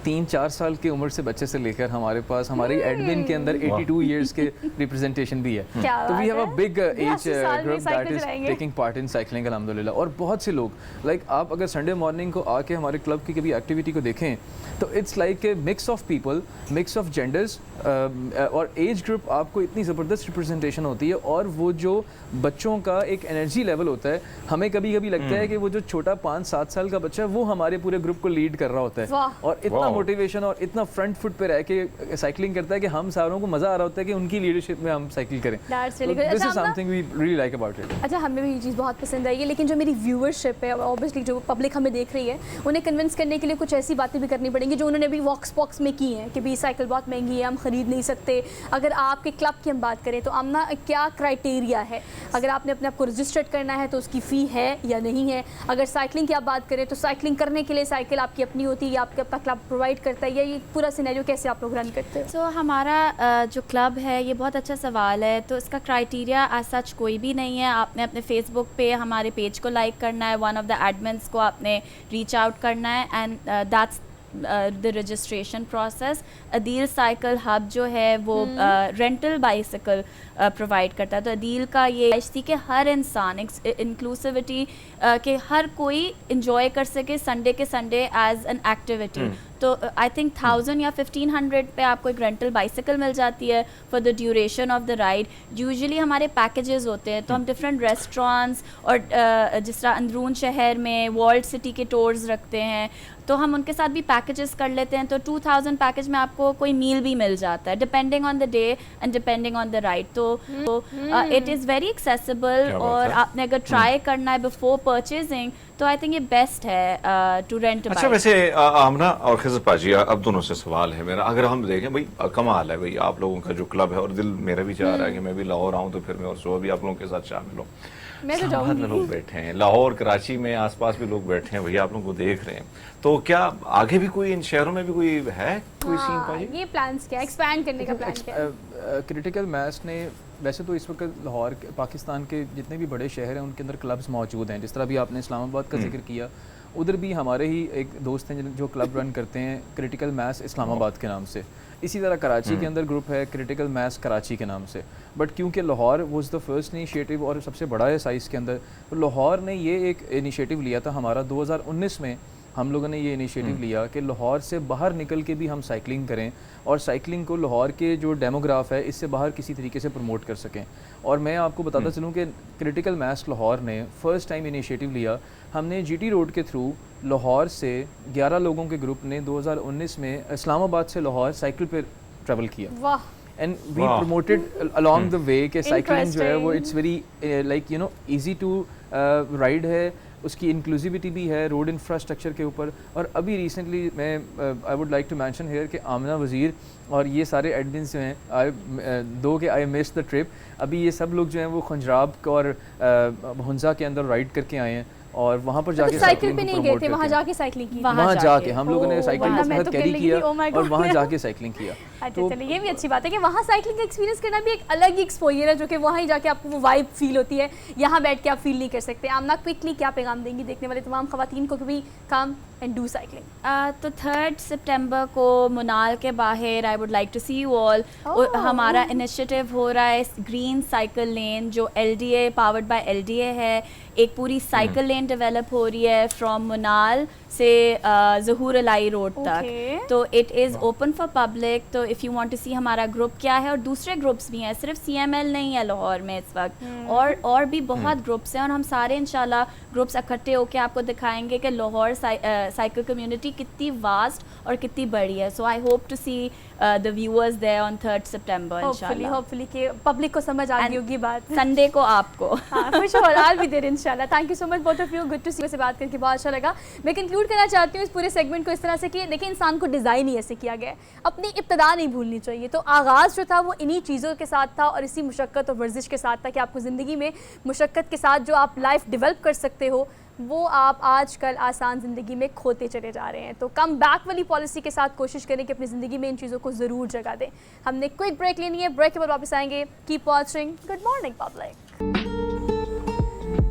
3-4 साल की उम्र से बच्चे से लेकर हमारे पास हमारी एडमिन के अंदर 82 इयर्स के रिप्रेजेंटेशन भी है। तो we have a big age group that is taking part in cycling अल्हम्दुलिल्लाह। और बहुत से लोग लाइक आप अगर संडे मॉर्निंग को आके हमारे क्लब की कभी एक्टिविटी को देखें तो it's like a mix of people, mix of genders और एज ग्रुप आपको इतनी ज़बरदस्त रिप्रेजेंटेशन होती है। और वो जो बच्चों का एक एनर्जी लेवल होता है, हमें कभी कभी लगता है कि वो जो छोटा 5-7 साल का बच्चा है वो हमारे पूरे ग्रुप को लीड कर रहा होता है और इतना मोटिवेशन और इतना फ्रंट फुट पे रह के साइकिलिंग करता है कि हम सारों को मज़ा आ रहा होता है कि उनकी लीडरशिप में हम साइकिल करें। This is something we really like about it. अच्छा, हमें भी ये चीज़ बहुत पसंद आई है, लेकिन जो मेरी व्यूअरशिप है, ऑब्वियसली जो पब्लिक हमें देख रही है, उन्हें कन्विंस करने के लिए कुछ ऐसी बातें भी करनी पड़ेंगी जो उन्होंने अभी वॉक्स पॉक्स में की हैं कि भाई साइकिल बहुत महंगी है, हम ख़रीद नहीं सकते। अगर आपके क्लब की हम बात करें तो आमना क्या क्राइटेरिया है? अगर आपने अपने आप को रजिस्टर्ड करना है तो उसकी फ़ी है या नहीं है? अगर साइकिलिंग की आप बात करें तो साइकिलिंग करने के लिए साइकिल आपकी अपनी होती है या आपके अपना क्लब प्रोवाइड करता है, या ये पूरा सिनेरियो कैसे आप लोग रन करते हैं? तो हमारा जो क्लब है, ये बहुत अच्छा सवाल है। तो इसका क्राइटेरिया एज सच कोई भी नहीं है। आपने अपने फेसबुक पे हमारे पेज को लाइक करना है, वन ऑफ द एडमिन्स को आपने रीच आउट करना है, and that's the registration process. Adeel cycle hub जो है वो रेंटल बाइसिकल प्रोवाइड करता है। तो अदील का ये थी कि हर इंसान इंक्लूसिविटी के हर कोई इंजॉय कर सके संडे के संडे एज एन एक्टिविटी। तो आई थिंक 1000 या 1500 पे आपको एक रेंटल बाइसिकल मिल जाती है for the duration of the ride. Usually हमारे पैकेजेस होते हैं, तो हम डिफरेंट रेस्टोरेंट्स और जिस तरह अंदरून शहर में वर्ल्ड सिटी के टूर्स रखते हैं, तो हम उनके साथ भी पैकेजेस कर लेते हैं। तो 2000 पैकेज में आपको कोई मील भी मिल जाता है depending on the day and depending on the ride. तो इट इज़ वेरी एक्सेसिबल, और आपने अगर ट्राई करना है बिफोर परचेजिंग तो आई थिंक ये बेस्ट है टू रेंट। अच्छा, वैसे आमना और खिज़र पाजी, अब दोनों से सवाल है मेरा। अगर हम देखें भाई, कमाल है भाई आप लोगों का जो क्लब है, और दिल मेरा भी चाह रहा है कि मैं भी लाहौर आऊँ तो फिर मैं और सुबह भी आप लोगों के साथ शामिल हूँ। मैं तो इस्लामाबाद में लोग बैठे हैं, लाहौर कराची में आसपास भी लोग बैठे हैं, भैया आप लोगों को देख रहे हैं, तो क्या आगे भी कोई इन शहरों में भी कोई है कोई सीन पाजी? ये प्लान्स क्या, एक्सपैंड करने का प्लान क्या है? क्रिटिकल मास ने वैसे तो इस वक्त लाहौर पाकिस्तान के जितने भी बड़े शहर हैं उनके अंदर क्लब्स मौजूद हैं। जिस तरह भी आपने इस्लामाबाद का जिक्र किया, उधर भी हमारे ही एक दोस्त हैं जो क्लब रन करते हैं क्रिटिकल मास इस्लामाबाद के नाम से। इसी तरह कराची के अंदर ग्रुप है क्रिटिकल मास कराची के नाम से। बट क्योंकि Lahore was the first initiative और सबसे बड़ा है साइज़ के अंदर, तो लाहौर ने ये एक इनिशिएटिव लिया था हमारा 2019 में। हम लोगों ने ये इनिशिएटिव लिया कि लाहौर से बाहर निकल के भी हम साइकिलिंग करें और साइकिलिंग को लाहौर के जो डेमोग्राफ है इससे बाहर किसी तरीके से प्रमोट कर सकें। और मैं आपको बताता चलूँ कि क्रिटिकल मास लाहौर ने फर्स्ट टाइम इनिशिएटिव लिया। हमने जीटी रोड के थ्रू लाहौर से 11 लोगों के ग्रुप ने 2019 में इस्लामाबाद से लाहौर साइकिल पर ट्रैवल किया। वाह। And we promoted along the way कि साइकिलिंग जो है वो it's very like you know easy to ride है, उसकी इंक्लूसिविटी भी है रोड इंफ्रास्ट्रक्चर के ऊपर। और अभी रिसेंटली मैं I would like to mention here कि आमना वज़ीर और ये सारे एडमिन्स जो हैं आई मिस द ट्रिप, अभी ये सब लोग जो हैं वो खंजराब और हुंजा के अंदर राइड करके आए हैं और वहाँ पर जाके साइकिल पे नहीं गए थे, वहाँ जाके साइकिलिंग की। वहाँ जाके हम लोगों ने साइकिल के साथ कैरी किया और वहाँ जाके साइकिलिंग किया। अच्छा, चलिए ये भी अच्छी बात है कि वहाँ साइकिलिंग का एक्सपीरियंस करना भी एक अलग ही एक्सपोजर है, जो कि वहाँ ही जाके आपको वो वाइब फील होती है, यहाँ बैठ के आप फील नहीं कर सकते। आमना क्विकली क्या पैगाम देंगी देखने वाले तमाम खवातीन को कि भी कम एंड डू साइकिलिंग? तो 3 सितंबर को मुनाल के बाहर I would like to see you all. हमारा इनिशिएटिव हो रहा है ग्रीन साइकिल लेन, जो LDA पावर्ड बाय LDA है। एक पूरी साइकिल लेन डेवलप हो रही है फ्रॉम मुनाल से ज़हूर अलाई रोड तक। तो it is open for public. तो इफ़ यू वांट टू सी हमारा ग्रुप क्या है, और दूसरे ग्रुप्स भी हैं, सिर्फ CML नहीं है लाहौर में इस वक्त, और भी बहुत ग्रुप्स हैं, और हम सारे इंशाल्लाह ग्रुप्स इकट्ठे होकर आपको दिखाएंगे कि लाहौर साइकिल कम्युनिटी कितनी वास्ट और कितनी बड़ी है। So I hope to see the viewers there on 3 सितंबर इंशाल्लाह। होपफुली कि पब्लिक को समझ आ गई होगी बात। संडे को आपको फॉर श्योर आई भी देयर इंशाल्लाह। Thank you so much both of you, good to see. से बात करके बहुत अच्छा लगा। मैं कंक्लूड करना चाहती हूँ इस पूरे सेगमेंट को इस तरह से कि देखिए, इंसान को डिज़ाइन ही ऐसे किया गया है, अपनी इब्तदा नहीं भूलनी चाहिए। तो आगाज़ जो था वो इन्हीं चीज़ों के साथ था और इसी मुशक्क़त और वर्जिश के साथ था कि आपको ज़िंदगी में मुशक्क़त के साथ जो आप लाइफ डेवलप कर सकते हो वो आप आजकल आसान ज़िंदगी में खोते चले जा रहे हैं। तो कम बैक वाली पॉलिसी के साथ कोशिश करें कि अपनी ज़िंदगी में इन चीज़ों को ज़रूर जगह दें। हमने क्विक ब्रेक लेनी है, ब्रेक के बाद वापस आएंगे। Keep watching. Good morning public,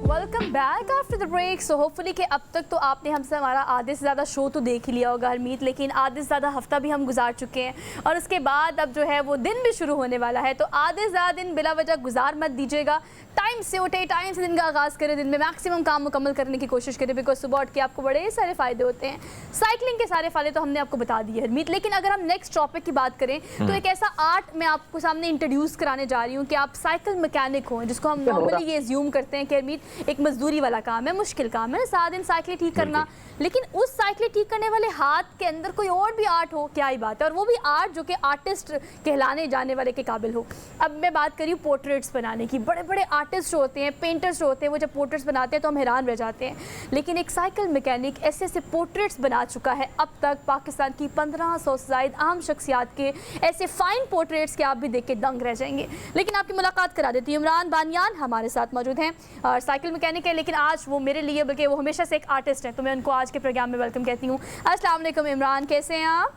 welcome back after the break. So hopefully कि अब तक तो आपने हमसे हमारा आधे से ज़्यादा शो तो देख ही लिया होगा हरमीत, लेकिन आधे से ज़्यादा हफ्ता भी हम गुजार चुके हैं और उसके बाद अब जो है वो दिन भी शुरू होने वाला है। तो आधे से ज़्यादा दिन बिला वजह गुजार मत दीजिएगा। टाइम से उठे, टाइम से दिन का आगाज़ करें, दिन में मैक्सिमम काम मुकम्मल करने की कोशिश करें, बिकॉज सुबह उठ के आपको बड़े सारे फ़ायदे होते हैं। साइकिलिंग के सारे फ़ायदे तो हमने आपको बता दिए हरमीत, लेकिन अगर हम नेक्स्ट टॉपिक की बात करें तो एक ऐसा आर्ट मैं आपको सामने इंट्रोड्यूस कराने जा रही हूँ कि आप साइकिल मैकेनिक हों, जिसको हम नॉर्मली ये एज्यूम करते हैं कि हरमीत एक मजदूरी वाला काम है, मुश्किल काम है, सारा दिन साइकिल ठीक करना, लेकिन उस साइकिल ठीक करने वाले हाथ के अंदर कोई और भी आर्ट हो, क्या ही बात है, और वो भी आर्ट जो कि आर्टिस्ट कहलाने जाने वाले के काबिल हो। अब मैं बात करी पोर्ट्रेट्स बनाने की। बड़े बड़े आर्टिस्ट होते हैं, पेंटर्स होते हैं, वो जब पोर्ट्रेट्स बनाते हैं तो हम हैरान रह जाते हैं, लेकिन एक साइकिल मैकेनिक ऐसे ऐसे पोर्ट्रेट्स बना चुका है अब तक पाकिस्तान की 1500 से ज़ायद अहम शख्सियात के ऐसे फाइन पोर्ट्रेट्स के आप भी देख के दंग रह जाएंगे। लेकिन आपकी मुलाकात करा देती हूँ, इमरान बानियान हमारे साथ मौजूद हैं और साइकिल मैकेनिक है, लेकिन आज वो मेरे लिए बल्कि वो हमेशा से एक आर्टिस्ट है, तो मैं उनको आज के प्रोग्राम में वेलकम कहती हूँ। अस्सलाम वालेकुम इमरान, कैसे हैं आप?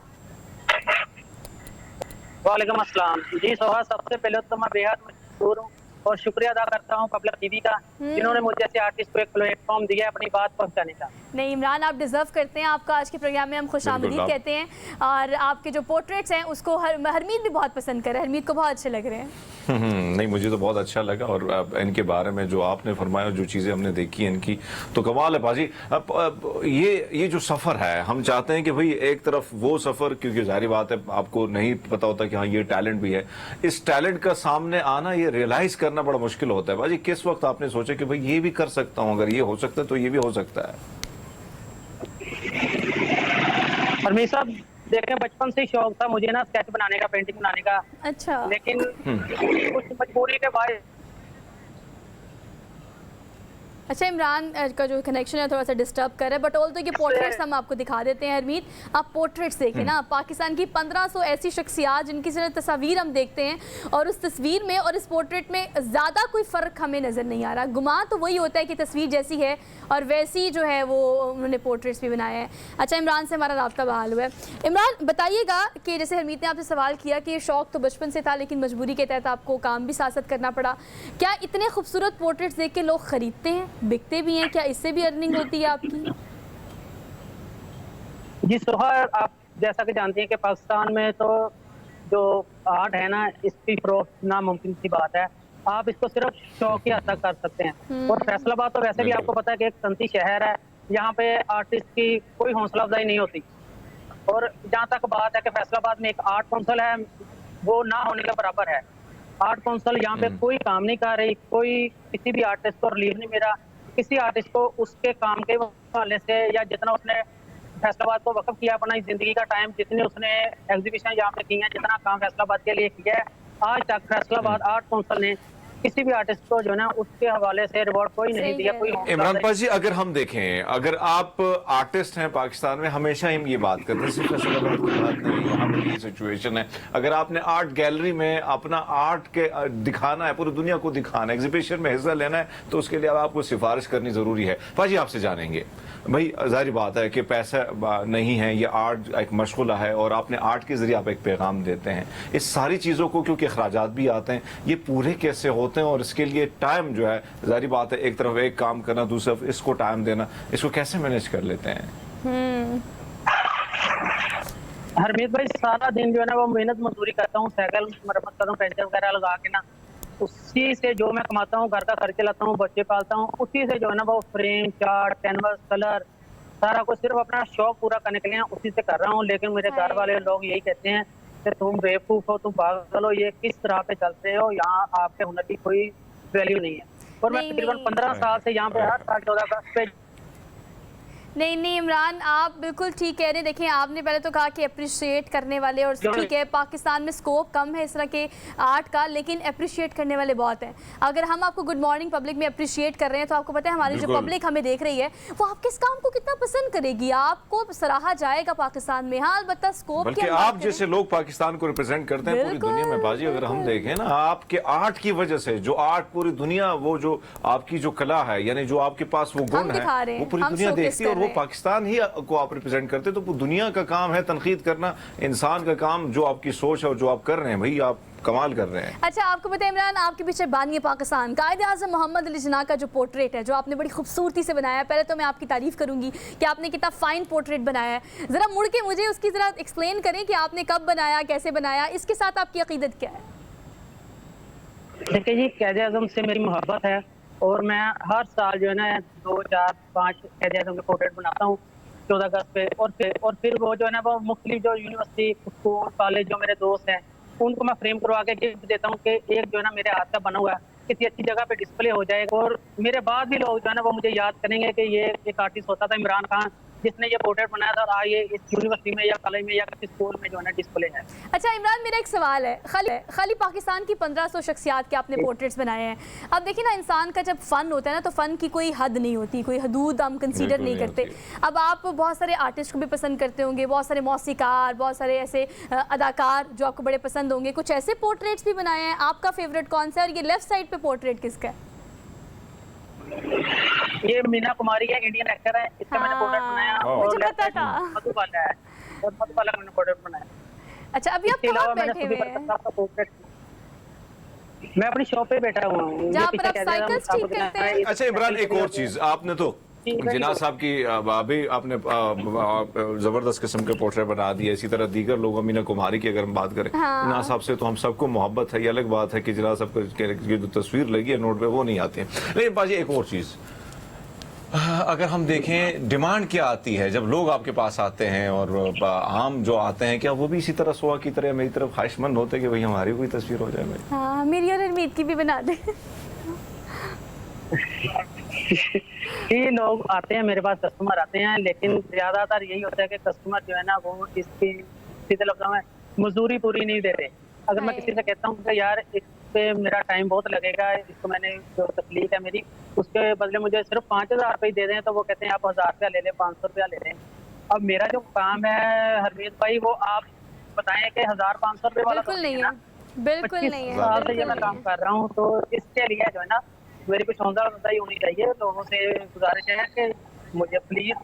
वालेकुम अस्सलाम जी सोहा, सबसे पहले तो मैं बेहद मशहूर हूँ और शुक्रिया अदा करता हूँ पब्लिक टीवी का, जिन्होंने मुझे जैसे आर्टिस्ट को एक प्लेटफॉर्म दिया अपनी बात पहुँचाने का। नहीं इमरान, आप डिज़र्व करते हैं, आपका आज के प्रोग्राम में हम खुशामदीद कहते हैं। और आपके जो पोर्ट्रेट्स हैं उसको हरमीत भी बहुत पसंद कर रहा है, हरमीत को बहुत अच्छे लग रहे हैं। नहीं, मुझे तो बहुत अच्छा लगा, और इनके बारे में जो आपने फरमाया, जो चीज़ें हमने देखी इनकी, तो कमाल है बाजी। अब ये जो सफ़र है, हम चाहते हैं कि भाई एक तरफ वो सफ़र, क्योंकि जाहिर बात है आपको नहीं पता होता कि हाँ ये टैलेंट भी है, इस टैलेंट का सामने आना, ये रियलाइज़ करना बड़ा मुश्किल होता है। बाजी किस वक्त आपने सोचा कि भाई ये भी कर सकता हूँ, अगर ये हो सकता है तो ये भी हो सकता है? हरमीत साहब देखें, बचपन से ही शौक था मुझे ना स्केच बनाने का, पेंटिंग बनाने का। अच्छा। लेकिन कुछ मजबूरी के बाद। अच्छा, इमरान का जो कनेक्शन है थोड़ा सा डिस्टर्ब कर रहा है, बट ऑल तो ये पोर्ट्रेट्स हम आपको दिखा देते हैं। हरमीत, आप पोर्ट्रेट्स देखें ना, पाकिस्तान की 1500 ऐसी शख्सियात जिनकी सिर्फ तस्वीर हम देखते हैं, और उस तस्वीर में और इस पोर्ट्रेट में ज़्यादा कोई फ़र्क हमें नज़र नहीं आ रहा। गुमा तो वही होता है कि तस्वीर जैसी है और वैसी जो है वो उन्होंने पोर्ट्रेट्स भी बनाए हैं। अच्छा, इमरान से हमारा राब्ता बहाल हुआ है। इमरान बताइएगा कि जैसे हरमीत ने आपसे सवाल किया कि ये शौक़ तो बचपन से था, लेकिन मजबूरी के तहत आपको काम भी साथ करना पड़ा। क्या इतने खूबसूरत पोर्ट्रेट्स देख के लोग ख़रीदते हैं, बिकते भी हैं? क्या इससे भी अर्निंग होती है आपकी? जी सोहर, आप जैसा कि जानती हैं कि पाकिस्तान में तो जो आर्ट है ना, इसकी फरोख्त नामुमकिन सी बात है। आप इसको सिर्फ शौक ही हद तक कर सकते हैं। और फैसलाबाद तो वैसे भी आपको पता है कि एक सनती शहर है, यहाँ पे आर्टिस्ट की कोई हौसला अफजाई नहीं होती। और जहाँ तक बात है कि फैसलाबाद में एक आर्ट काउंसिल है, वो ना होने के बराबर है। आर्ट काउंसिल यहाँ पे कोई काम नहीं कर रही, कोई किसी भी आर्टिस्ट को रिलीफ नहीं मिला, किसी आर्टिस्ट को उसके काम के हवाले से या जितना उसने फैसलाबाद को वक्फ किया अपना जिंदगी का टाइम, जितने उसने एग्जीबिशन यहाँ पे की हैं, जितना काम फैसलाबाद के लिए किया है, आज तक फैसलाबाद आर्ट काउंसिल ने किसी भी आर्टिस्ट को जो है ना उसके हवाले से रिवॉर्ड कोई नहीं दिया। कोई इमरान पास जी, अगर हम देखें, अगर आप आर्टिस्ट हैं पाकिस्तान में, हमेशा हम ये बात करते हैं, सिर्फ फैसलाबाद की बात नहीं, यहाँ पर ये सिचुएशन है। अगर आपने आर्ट गैलरी में अपना आर्ट के दिखाना है, पूरी दुनिया को दिखाना है, एग्जीबिशन में हिस्सा लेना है, तो उसके लिए आपको सिफारिश करनी जरूरी है। पाजी आपसे जानेंगे, भाई जाहिर बात है कि पैसा नहीं है, ये आर्ट एक मशगुला है, और आपने आर्ट के जरिए आप एक पैगाम देते हैं। इस सारी चीज़ों को क्योंकि अखराजात भी आते हैं, ये पूरे कैसे होते हैं, और इसके लिए टाइम जो है, जाहिर बात है एक तरफ एक काम करना, दूसरी तरफ इसको टाइम देना, इसको कैसे मैनेज कर लेते हैं? हरमीत भाई, सारा दिन जो है ना वो मेहनत मजदूरी करता हूँ, साइकिल मरम्मत करता हूँ, पेंचर वगैरह लगा के ना, उसी से जो मैं कमाता हूँ, घर का खर्च चलाता हूँ, बच्चे पालता हूँ, उसी से जो है ना वो फ्रेम, चार्ट, कैनवस, कलर, सारा कुछ सिर्फ अपना शौक पूरा करने के लिए उसी से कर रहा हूँ। लेकिन मेरे घर वाले लोग यही कहते हैं कि तुम बेवकूफ हो, तुम पागल हो, ये किस तरह पे चलते हो, यहाँ आपके हुनर की कोई वैल्यू नहीं है। और मैं तकरीबन 15 साल से यहाँ पे हर साल 14 अगस्त पे। नहीं इमरान, आप बिल्कुल ठीक कह रहे हैं। देखिए, आपने पहले तो कहा कि अप्रिशिएट करने वाले, और ठीक है पाकिस्तान में स्कोप कम है इस तरह के आर्ट का, लेकिन अप्रिशिएट करने वाले बहुत हैं। अगर हम आपको गुड मॉर्निंग पब्लिक में अप्रिशिएट कर रहे हैं, तो आपको पता है हमारी जो पब्लिक हमें देख रही है वो आपके इस काम को कितना पसंद करेगी, आपको सराहा जाएगा पाकिस्तान में। हाँ, अलबत्ता स्कोप, बल्कि आप जैसे लोग पाकिस्तान को रिप्रेजेंट करते हैं पूरी दुनिया में बाजी। अगर हम देखें ना, आपके आर्ट की वजह से जो आर्ट पूरी दुनिया, वो जो आपकी जो कला है, यानी जो आपके पास वो गुण है, वो पूरी दुनिया देखती है, और वो पाकिस्तान ही को आप रिप्रेजेंट करते। तो दुनिया का काम है तनकीद करना, इंसान का काम जो आपकी सोच है और जो आप कर रहे हैं, भाई आप कमाल कर रहे हैं। अच्छा, आपको पता है इमरान, आपके पीछे बानी पाकिस्तान कायदे आज़म मोहम्मद अली जिन्ना का जो पोर्ट्रेट है, जो आपने बड़ी खूबसूरती से बनाया है, पहले तो मैं आपकी तारीफ करूंगी कि आपने कितना फाइन पोर्ट्रेट बनाया है। जरा मुड़ के मुझे उसकी जरा एक्सप्लेन करें कि आपने कब बनाया, कैसे बनाया, इसके साथ आपकी अकीदत क्या है? देखिए जी, कायदे आज़म से मेरी मोहब्बत है, और मैं हर साल जो है ना 2, 4, 5 कायदे आज़म के पोर्ट्रेट बनाता हूँ 14 अगस्त पे। और फिर वो जो है ना वो मुख्तलिफ जो यूनिवर्सिटी, स्कूल, कॉलेज जो मेरे दोस्त हैं, उनको मैं फ्रेम करवा के गिफ्ट देता हूँ कि एक जो है ना मेरे हाथ का बना हुआ है किसी अच्छी जगह पे डिस्प्ले हो जाएगा। और मेरे बाद भी लोग जो है ना वो मुझे याद करेंगे कि ये एक आर्टिस्ट होता था इमरान खान, जिसने ये पोर्ट्रेट बनाया था, और ये इस यूनिवर्सिटी में या कॉलेज में या किसी स्कूल में जो है ना डिस्प्ले है। अच्छा इमरान, मेरा एक सवाल है, खाली पाकिस्तान की 1500 शख्सियात के आपने पोर्ट्रेट्स बनाए हैं। अब देखिए ना, इंसान का जब फ़न होता है ना, तो फ़न की कोई हद नहीं होती, कोई हदूद हम कंसीडर नहीं करते। अब आप बहुत सारे आर्टिस्ट को भी पसंद करते होंगे, बहुत सारे मौसीकार, बहुत सारे ऐसे अदाकार जो आपको बड़े पसंद होंगे, कुछ ऐसे पोर्ट्रेट्स भी बनाए हैं। आपका फेवरेट कौन सा है? और ये लेफ्ट साइड पे पोर्ट्रेट किसका है? ये मीना कुमारी है, इंडियन एक्टर है, इसका मैंने पोर्ट्रेट बनाया। मुझे पता था। मधुबाला है, और मधुबाला का मैंने पोर्ट्रेट बनाया। अच्छा, अभी आप कहाँ बैठे हुए हैं? मैं अपनी शॉप पे बैठा हुआ हूँ, जहाँ पर आप साइकिल्स ठीक करते हैं। अच्छा इमरान, एक और चीज, आपने तो जिनाह साहब की अभी आपने जबरदस्त किस्म के पोर्ट्रेट बना दिए, इसी तरह दीगर लोगों, मीना कुमारी की अगर हम बात करें, जिनाह साहब से तो हम सबको मोहब्बत है। ये अलग बात है कि जिनाह साहब की जो तस्वीर लगी है नोट पे वो नहीं आती है। लेकिन बाजी एक और चीज़ अगर हम देखें, डिमांड क्या आती है जब लोग आपके पास आते हैं और आम जो आते हैं, क्या वो भी इसी तरह सुहा की तरह मेरी तरफ ख्वाहिशमंद होते हैं कि भाई हमारी कोई तस्वीर हो जाए? भाई हाँ, मेरी और हरमीत की भी बना दे। ये लोग आते हैं मेरे पास, कस्टमर आते हैं, लेकिन ज्यादातर यही होता है कि कस्टमर जो है ना वो इसकी सीधे लफ्ज़ों में मजदूरी पूरी नहीं देते। अगर मैं किसी से कहता हूँ कि यार इस पे मेरा टाइम बहुत लगेगा, इसको मैंने जो तकलीफ है मेरी उसके बदले मुझे सिर्फ 5,000 रुपये दे दें, तो वो कहते हैं आप 1,000 रुपया ले लें, 500 रुपया ले लें। अब मेरा जो काम है हरमीत भाई, वो आप बताएं कि 1,000-500 रुपये वाला बिल्कुल नहीं है, बिल्कुल नहीं है। 25 साल से ये मैं काम कर रहा हूँ, तो इसके लिए जो है ना मेरी कुछ हौसला होनी चाहिए। लोगों से गुजारिश है कि मुझे प्लीज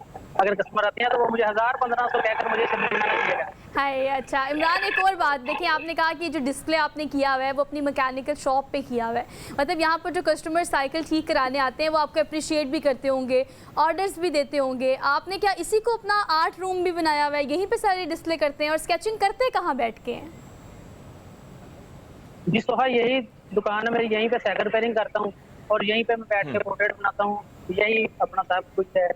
अगर कस्टमर आते हैं तो वो मुझे 1,000-1,500 कहकर मुझे दीजिएगा। हाय, अच्छा इमरान, एक और बात देखिए, आपने कहा कि जो डिस्प्ले आपने किया हुआ है वो अपनी मैकेनिकल शॉप पे किया हुआ है, मतलब यहाँ पर जो कस्टमर साइकिल ठीक कराने आते हैं वो आपको अप्रिशिएट भी करते होंगे, ऑर्डर्स भी देते होंगे। आपने क्या इसी को अपना आर्ट रूम भी बनाया हुआ है, यहीं पे सारे डिस्प्ले करते हैं? और स्केचिंग करते कहाँ बैठ के हैं? जी सोहा, यही दुकान है मेरी, यहीं पे साइकिल रिपेयरिंग करता हूँ और यहीं पे मैं बैठ के पोर्ट्रेट बनाता हूँ, यही अपना सब कुछ है।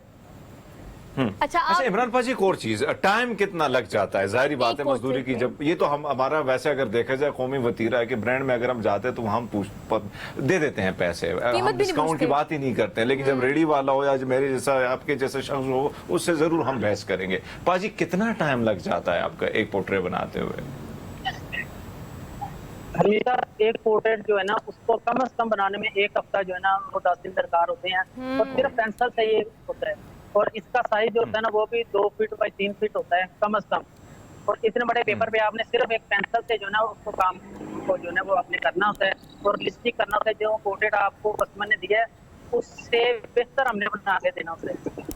अच्छा इमरान पाजी, एक और चीज, टाइम कितना लग जाता है? जाहिर बात है मजदूरी की, जब ये तो हम हमारा वैसे अगर देखा जाए कौमी वतीरा है कि ब्रांड में अगर हम जाते हैं तो हम दे देते हैं पैसे, हम डिस्काउंट की बात ही नहीं करते हैं। लेकिन जब रेडी वाला हो या मेरे जैसा आपके जैसे शख्स हो, उससे जरूर हम बहस करेंगे। पाजी, कितना टाइम लग जाता है आपका एक पोर्ट्रेट बनाते हुए? हमेशा एक पोर्ट्रेट जो है ना उसको कम से कम बनाने में 1 हफ्ता जो है ना वो 10 दिन दरकार होते हैं, और सिर्फ पेंसिल से ये होता है। और इसका साइज जो होता है ना वो भी 2 फीट बाई 3 फीट होता है कम से कम। और इतने बड़े पेपर पे आपने सिर्फ एक पेंसिल से जो है ना उसको काम को जो है ना वो आपने करना होता है और लिपस्टिक करना होता है। जो पोर्ट्रेट आपको कस्टमर ने दिया है उससे बेहतर हमने बना के देना होता है।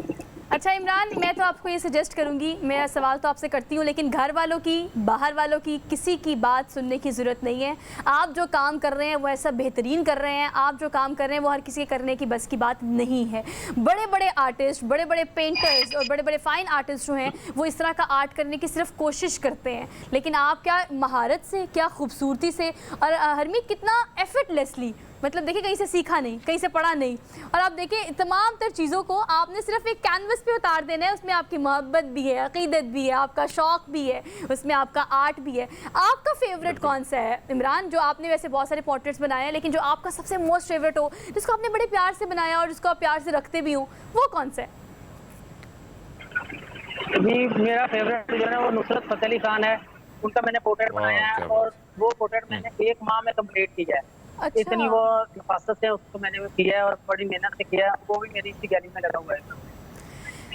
अच्छा इमरान, मैं तो आपको ये सजेस्ट करूंगी, मेरा सवाल तो आपसे करती हूँ, लेकिन घर वालों की, बाहर वालों की, किसी की बात सुनने की ज़रूरत नहीं है। आप जो काम कर रहे हैं वो ऐसा बेहतरीन कर रहे हैं, आप जो काम कर रहे हैं वो हर किसी के करने की बस की बात नहीं है। बड़े बड़े आर्टिस्ट, बड़े बड़े पेंटर्स और बड़े बड़े फाइन आर्टिस्ट जो हैं वो इस तरह का आर्ट करने की सिर्फ कोशिश करते हैं, लेकिन आप क्या महारत से, क्या खूबसूरती से, और हरमीत कितना एफर्टलेसली, मतलब देखिए कहीं से सीखा नहीं, कहीं से पढ़ा नहीं, और आप देखिए तमाम तर चीज़ों को आपने सिर्फ एक कैनवस पे उतार देना है। उसमें आपकी मोहब्बत भी है, अकीदत भी है, आपका शौक़ भी है, उसमें आपका आर्ट भी है। आपका फेवरेट कौन सा है इमरान? जो आपने वैसे बहुत सारे पोर्ट्रेट्स बनाए हैं, लेकिन जो आपका सबसे मोस्ट फेवरेट हो, जिसको आपने बड़े प्यार से बनाया और जिसको आप प्यार से रखते भी हो, वो कौन सा है? जी मेरा फेवरेट जो है वो नुसरत फतेह अली खान है, उनका मैंने पोर्ट्रेट बनाया है और वो पोर्ट्रेट मैंने 1 माह में कंप्लीट किया है। अच्छा। इतनी वो नफासत से उसको मैंने किया है और बड़ी मेहनत से किया है, वो भी मेरी इसी गैलरी में लगा हुआ है।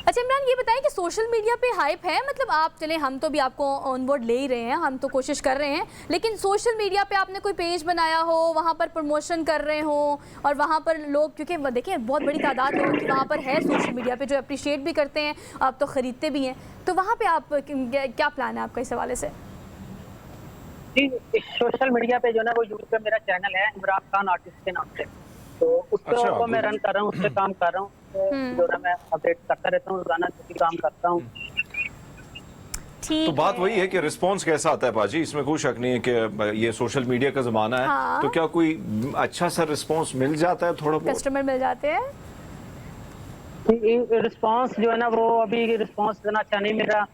अच्छा इमरान, ये बताएं कि सोशल मीडिया पे हाइप है, मतलब आप चले, हम तो भी आपको ऑन बोर्ड ले ही रहे हैं, हम तो कोशिश कर रहे हैं, लेकिन सोशल मीडिया पे आपने कोई पेज बनाया हो, वहाँ पर प्रमोशन कर रहे हो और वहाँ पर लोग, क्योंकि देखिए बहुत बड़ी तादाद लोगों की वहाँ पर है सोशल मीडिया पे जो अप्रिशिएट भी करते हैं, आप तो ख़रीदते भी हैं, तो वहाँ पर आप क्या प्लान है आपका इस हवाले से? जी सोशल मीडिया पे जो है वो यूट्यूब पे मेरा चैनल है इमरान खान आर्टिस्ट के नाम से, तो उसको मैं रन कर रहा हूँ, उस पर काम कर रहा हूँ, जो ना मैं अपडेट करता रहता हूँ, रोजाना जो काम करता हूँ। तो बात वही है कि रिस्पांस कैसा आता है पाजी, इसमें कोई शक नहीं है कि ये सोशल मीडिया का जमाना है। हाँ। तो क्या कोई अच्छा सा रिस्पांस मिल जाता है? थोड़ा बहुत कस्टमर मिल जाते हैं? रिस्पांस जो है ना वो अभी रिस्पांस इतना अच्छा नहीं मिल रहा।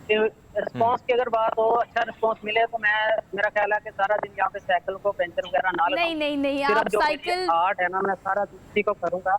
रिस्पांस की अगर बात हो, अच्छा रिस्पांस मिले तो मेरा ख्याल है कि सारा दिन यहाँ पे साइकिल को पेंचर वगैरह ना लगाऊं। नहीं, आप साइकिल आर्ट है ना, मैं सारा उसी को करूँगा।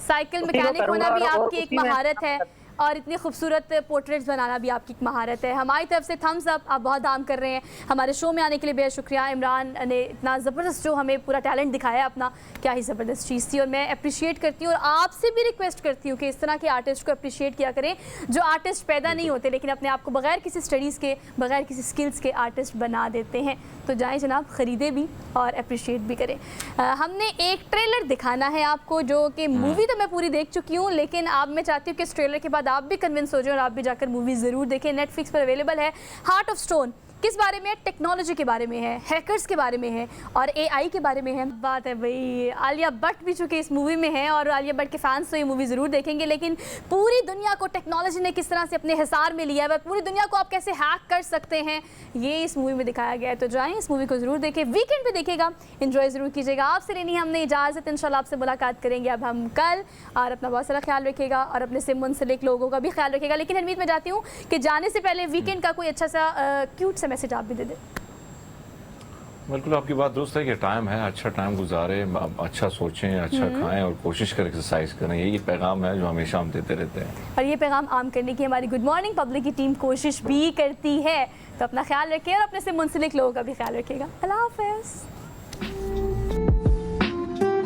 साइकिल मैकेनिक होना भी आपकी एक महारत है और इतनी खूबसूरत पोर्ट्रेट्स बनाना भी आपकी एक महारत है। हमारी तरफ से थम्स अप, आप बहुत काम कर रहे हैं। हमारे शो में आने के लिए बेहद शुक्रिया। इमरान ने इतना ज़बरदस्त जो हमें पूरा टैलेंट दिखाया अपना, क्या ही ज़बरदस्त चीज़ थी, और मैं अप्रिशिएट करती हूँ और आपसे भी रिक्वेस्ट करती हूँ कि इस तरह के आर्टिस्ट को अप्रिशिएट किया करें जो आर्टिस्ट पैदा नहीं होते लेकिन अपने आप को बगैर किसी स्टडीज़ के, बगैर किसी स्किल्स के आर्टिस्ट बना देते हैं। तो जाएँ जनाब, ख़रीदे भी और अप्रिशिएट भी करें। हमने एक ट्रेलर दिखाना है आपको, जो कि मूवी तो मैं पूरी देख चुकी हूँ, लेकिन अब मैं चाहती हूँ कि इस ट्रेलर के बाद आप भी कन्विंस हो जाए और आप भी जाकर मूवी ज़रूर देखें। नेटफ्लिक्स पर अवेलेबल है हार्ट ऑफ स्टोन। किस बारे में? टेक्नोलॉजी के बारे में है, हैकर्स के बारे में है और AI के बारे में है। बात है भाई, आलिया भट्ट भी चूँकि इस मूवी में है और आलिया भट्ट के फैंस तो ये मूवी ज़रूर देखेंगे, लेकिन पूरी दुनिया को टेक्नोलॉजी ने किस तरह से अपने हिसार में लिया है, पूरी दुनिया को आप कैसे हैक कर सकते हैं, ये इस मूवी में दिखाया गया है। तो जाएँ इस मूवी को ज़रूर देखें, वीकेंड पे देखिएगा, एंजॉय ज़रूर कीजिएगा। आपसे लेनी है हमने इजाज़त, इंशाल्लाह आपसे मुलाकात करेंगे अब हम कल। और अपना बहुत सारा ख्याल रखिएगा और अपने से मुंसलिक लोगों का भी ख्याल रखिएगा। लेकिन हरमीत, मैं चाहती हूँ कि जाने से पहले वीकेंड का कोई अच्छा सा क्यूट सा मैसेज आप भी दे दें। बिल्कुल आपकी बात दुरुस्त है कि टाइम है, अच्छा टाइम गुजारे, अच्छा सोचें, अच्छा खाएं और कोशिश करें, एक्सरसाइज करें। यही पैगाम है जो हमेशा हम देते रहते हैं और ये पैगाम आम करने की हमारी गुड मॉर्निंग पब्लिक की टीम कोशिश भी करती है। तो अपना ख्याल रखिए और अपने से मुंसलिक लोगों का भी ख्याल रखिएगा। अल्लाह हाफ़िज़।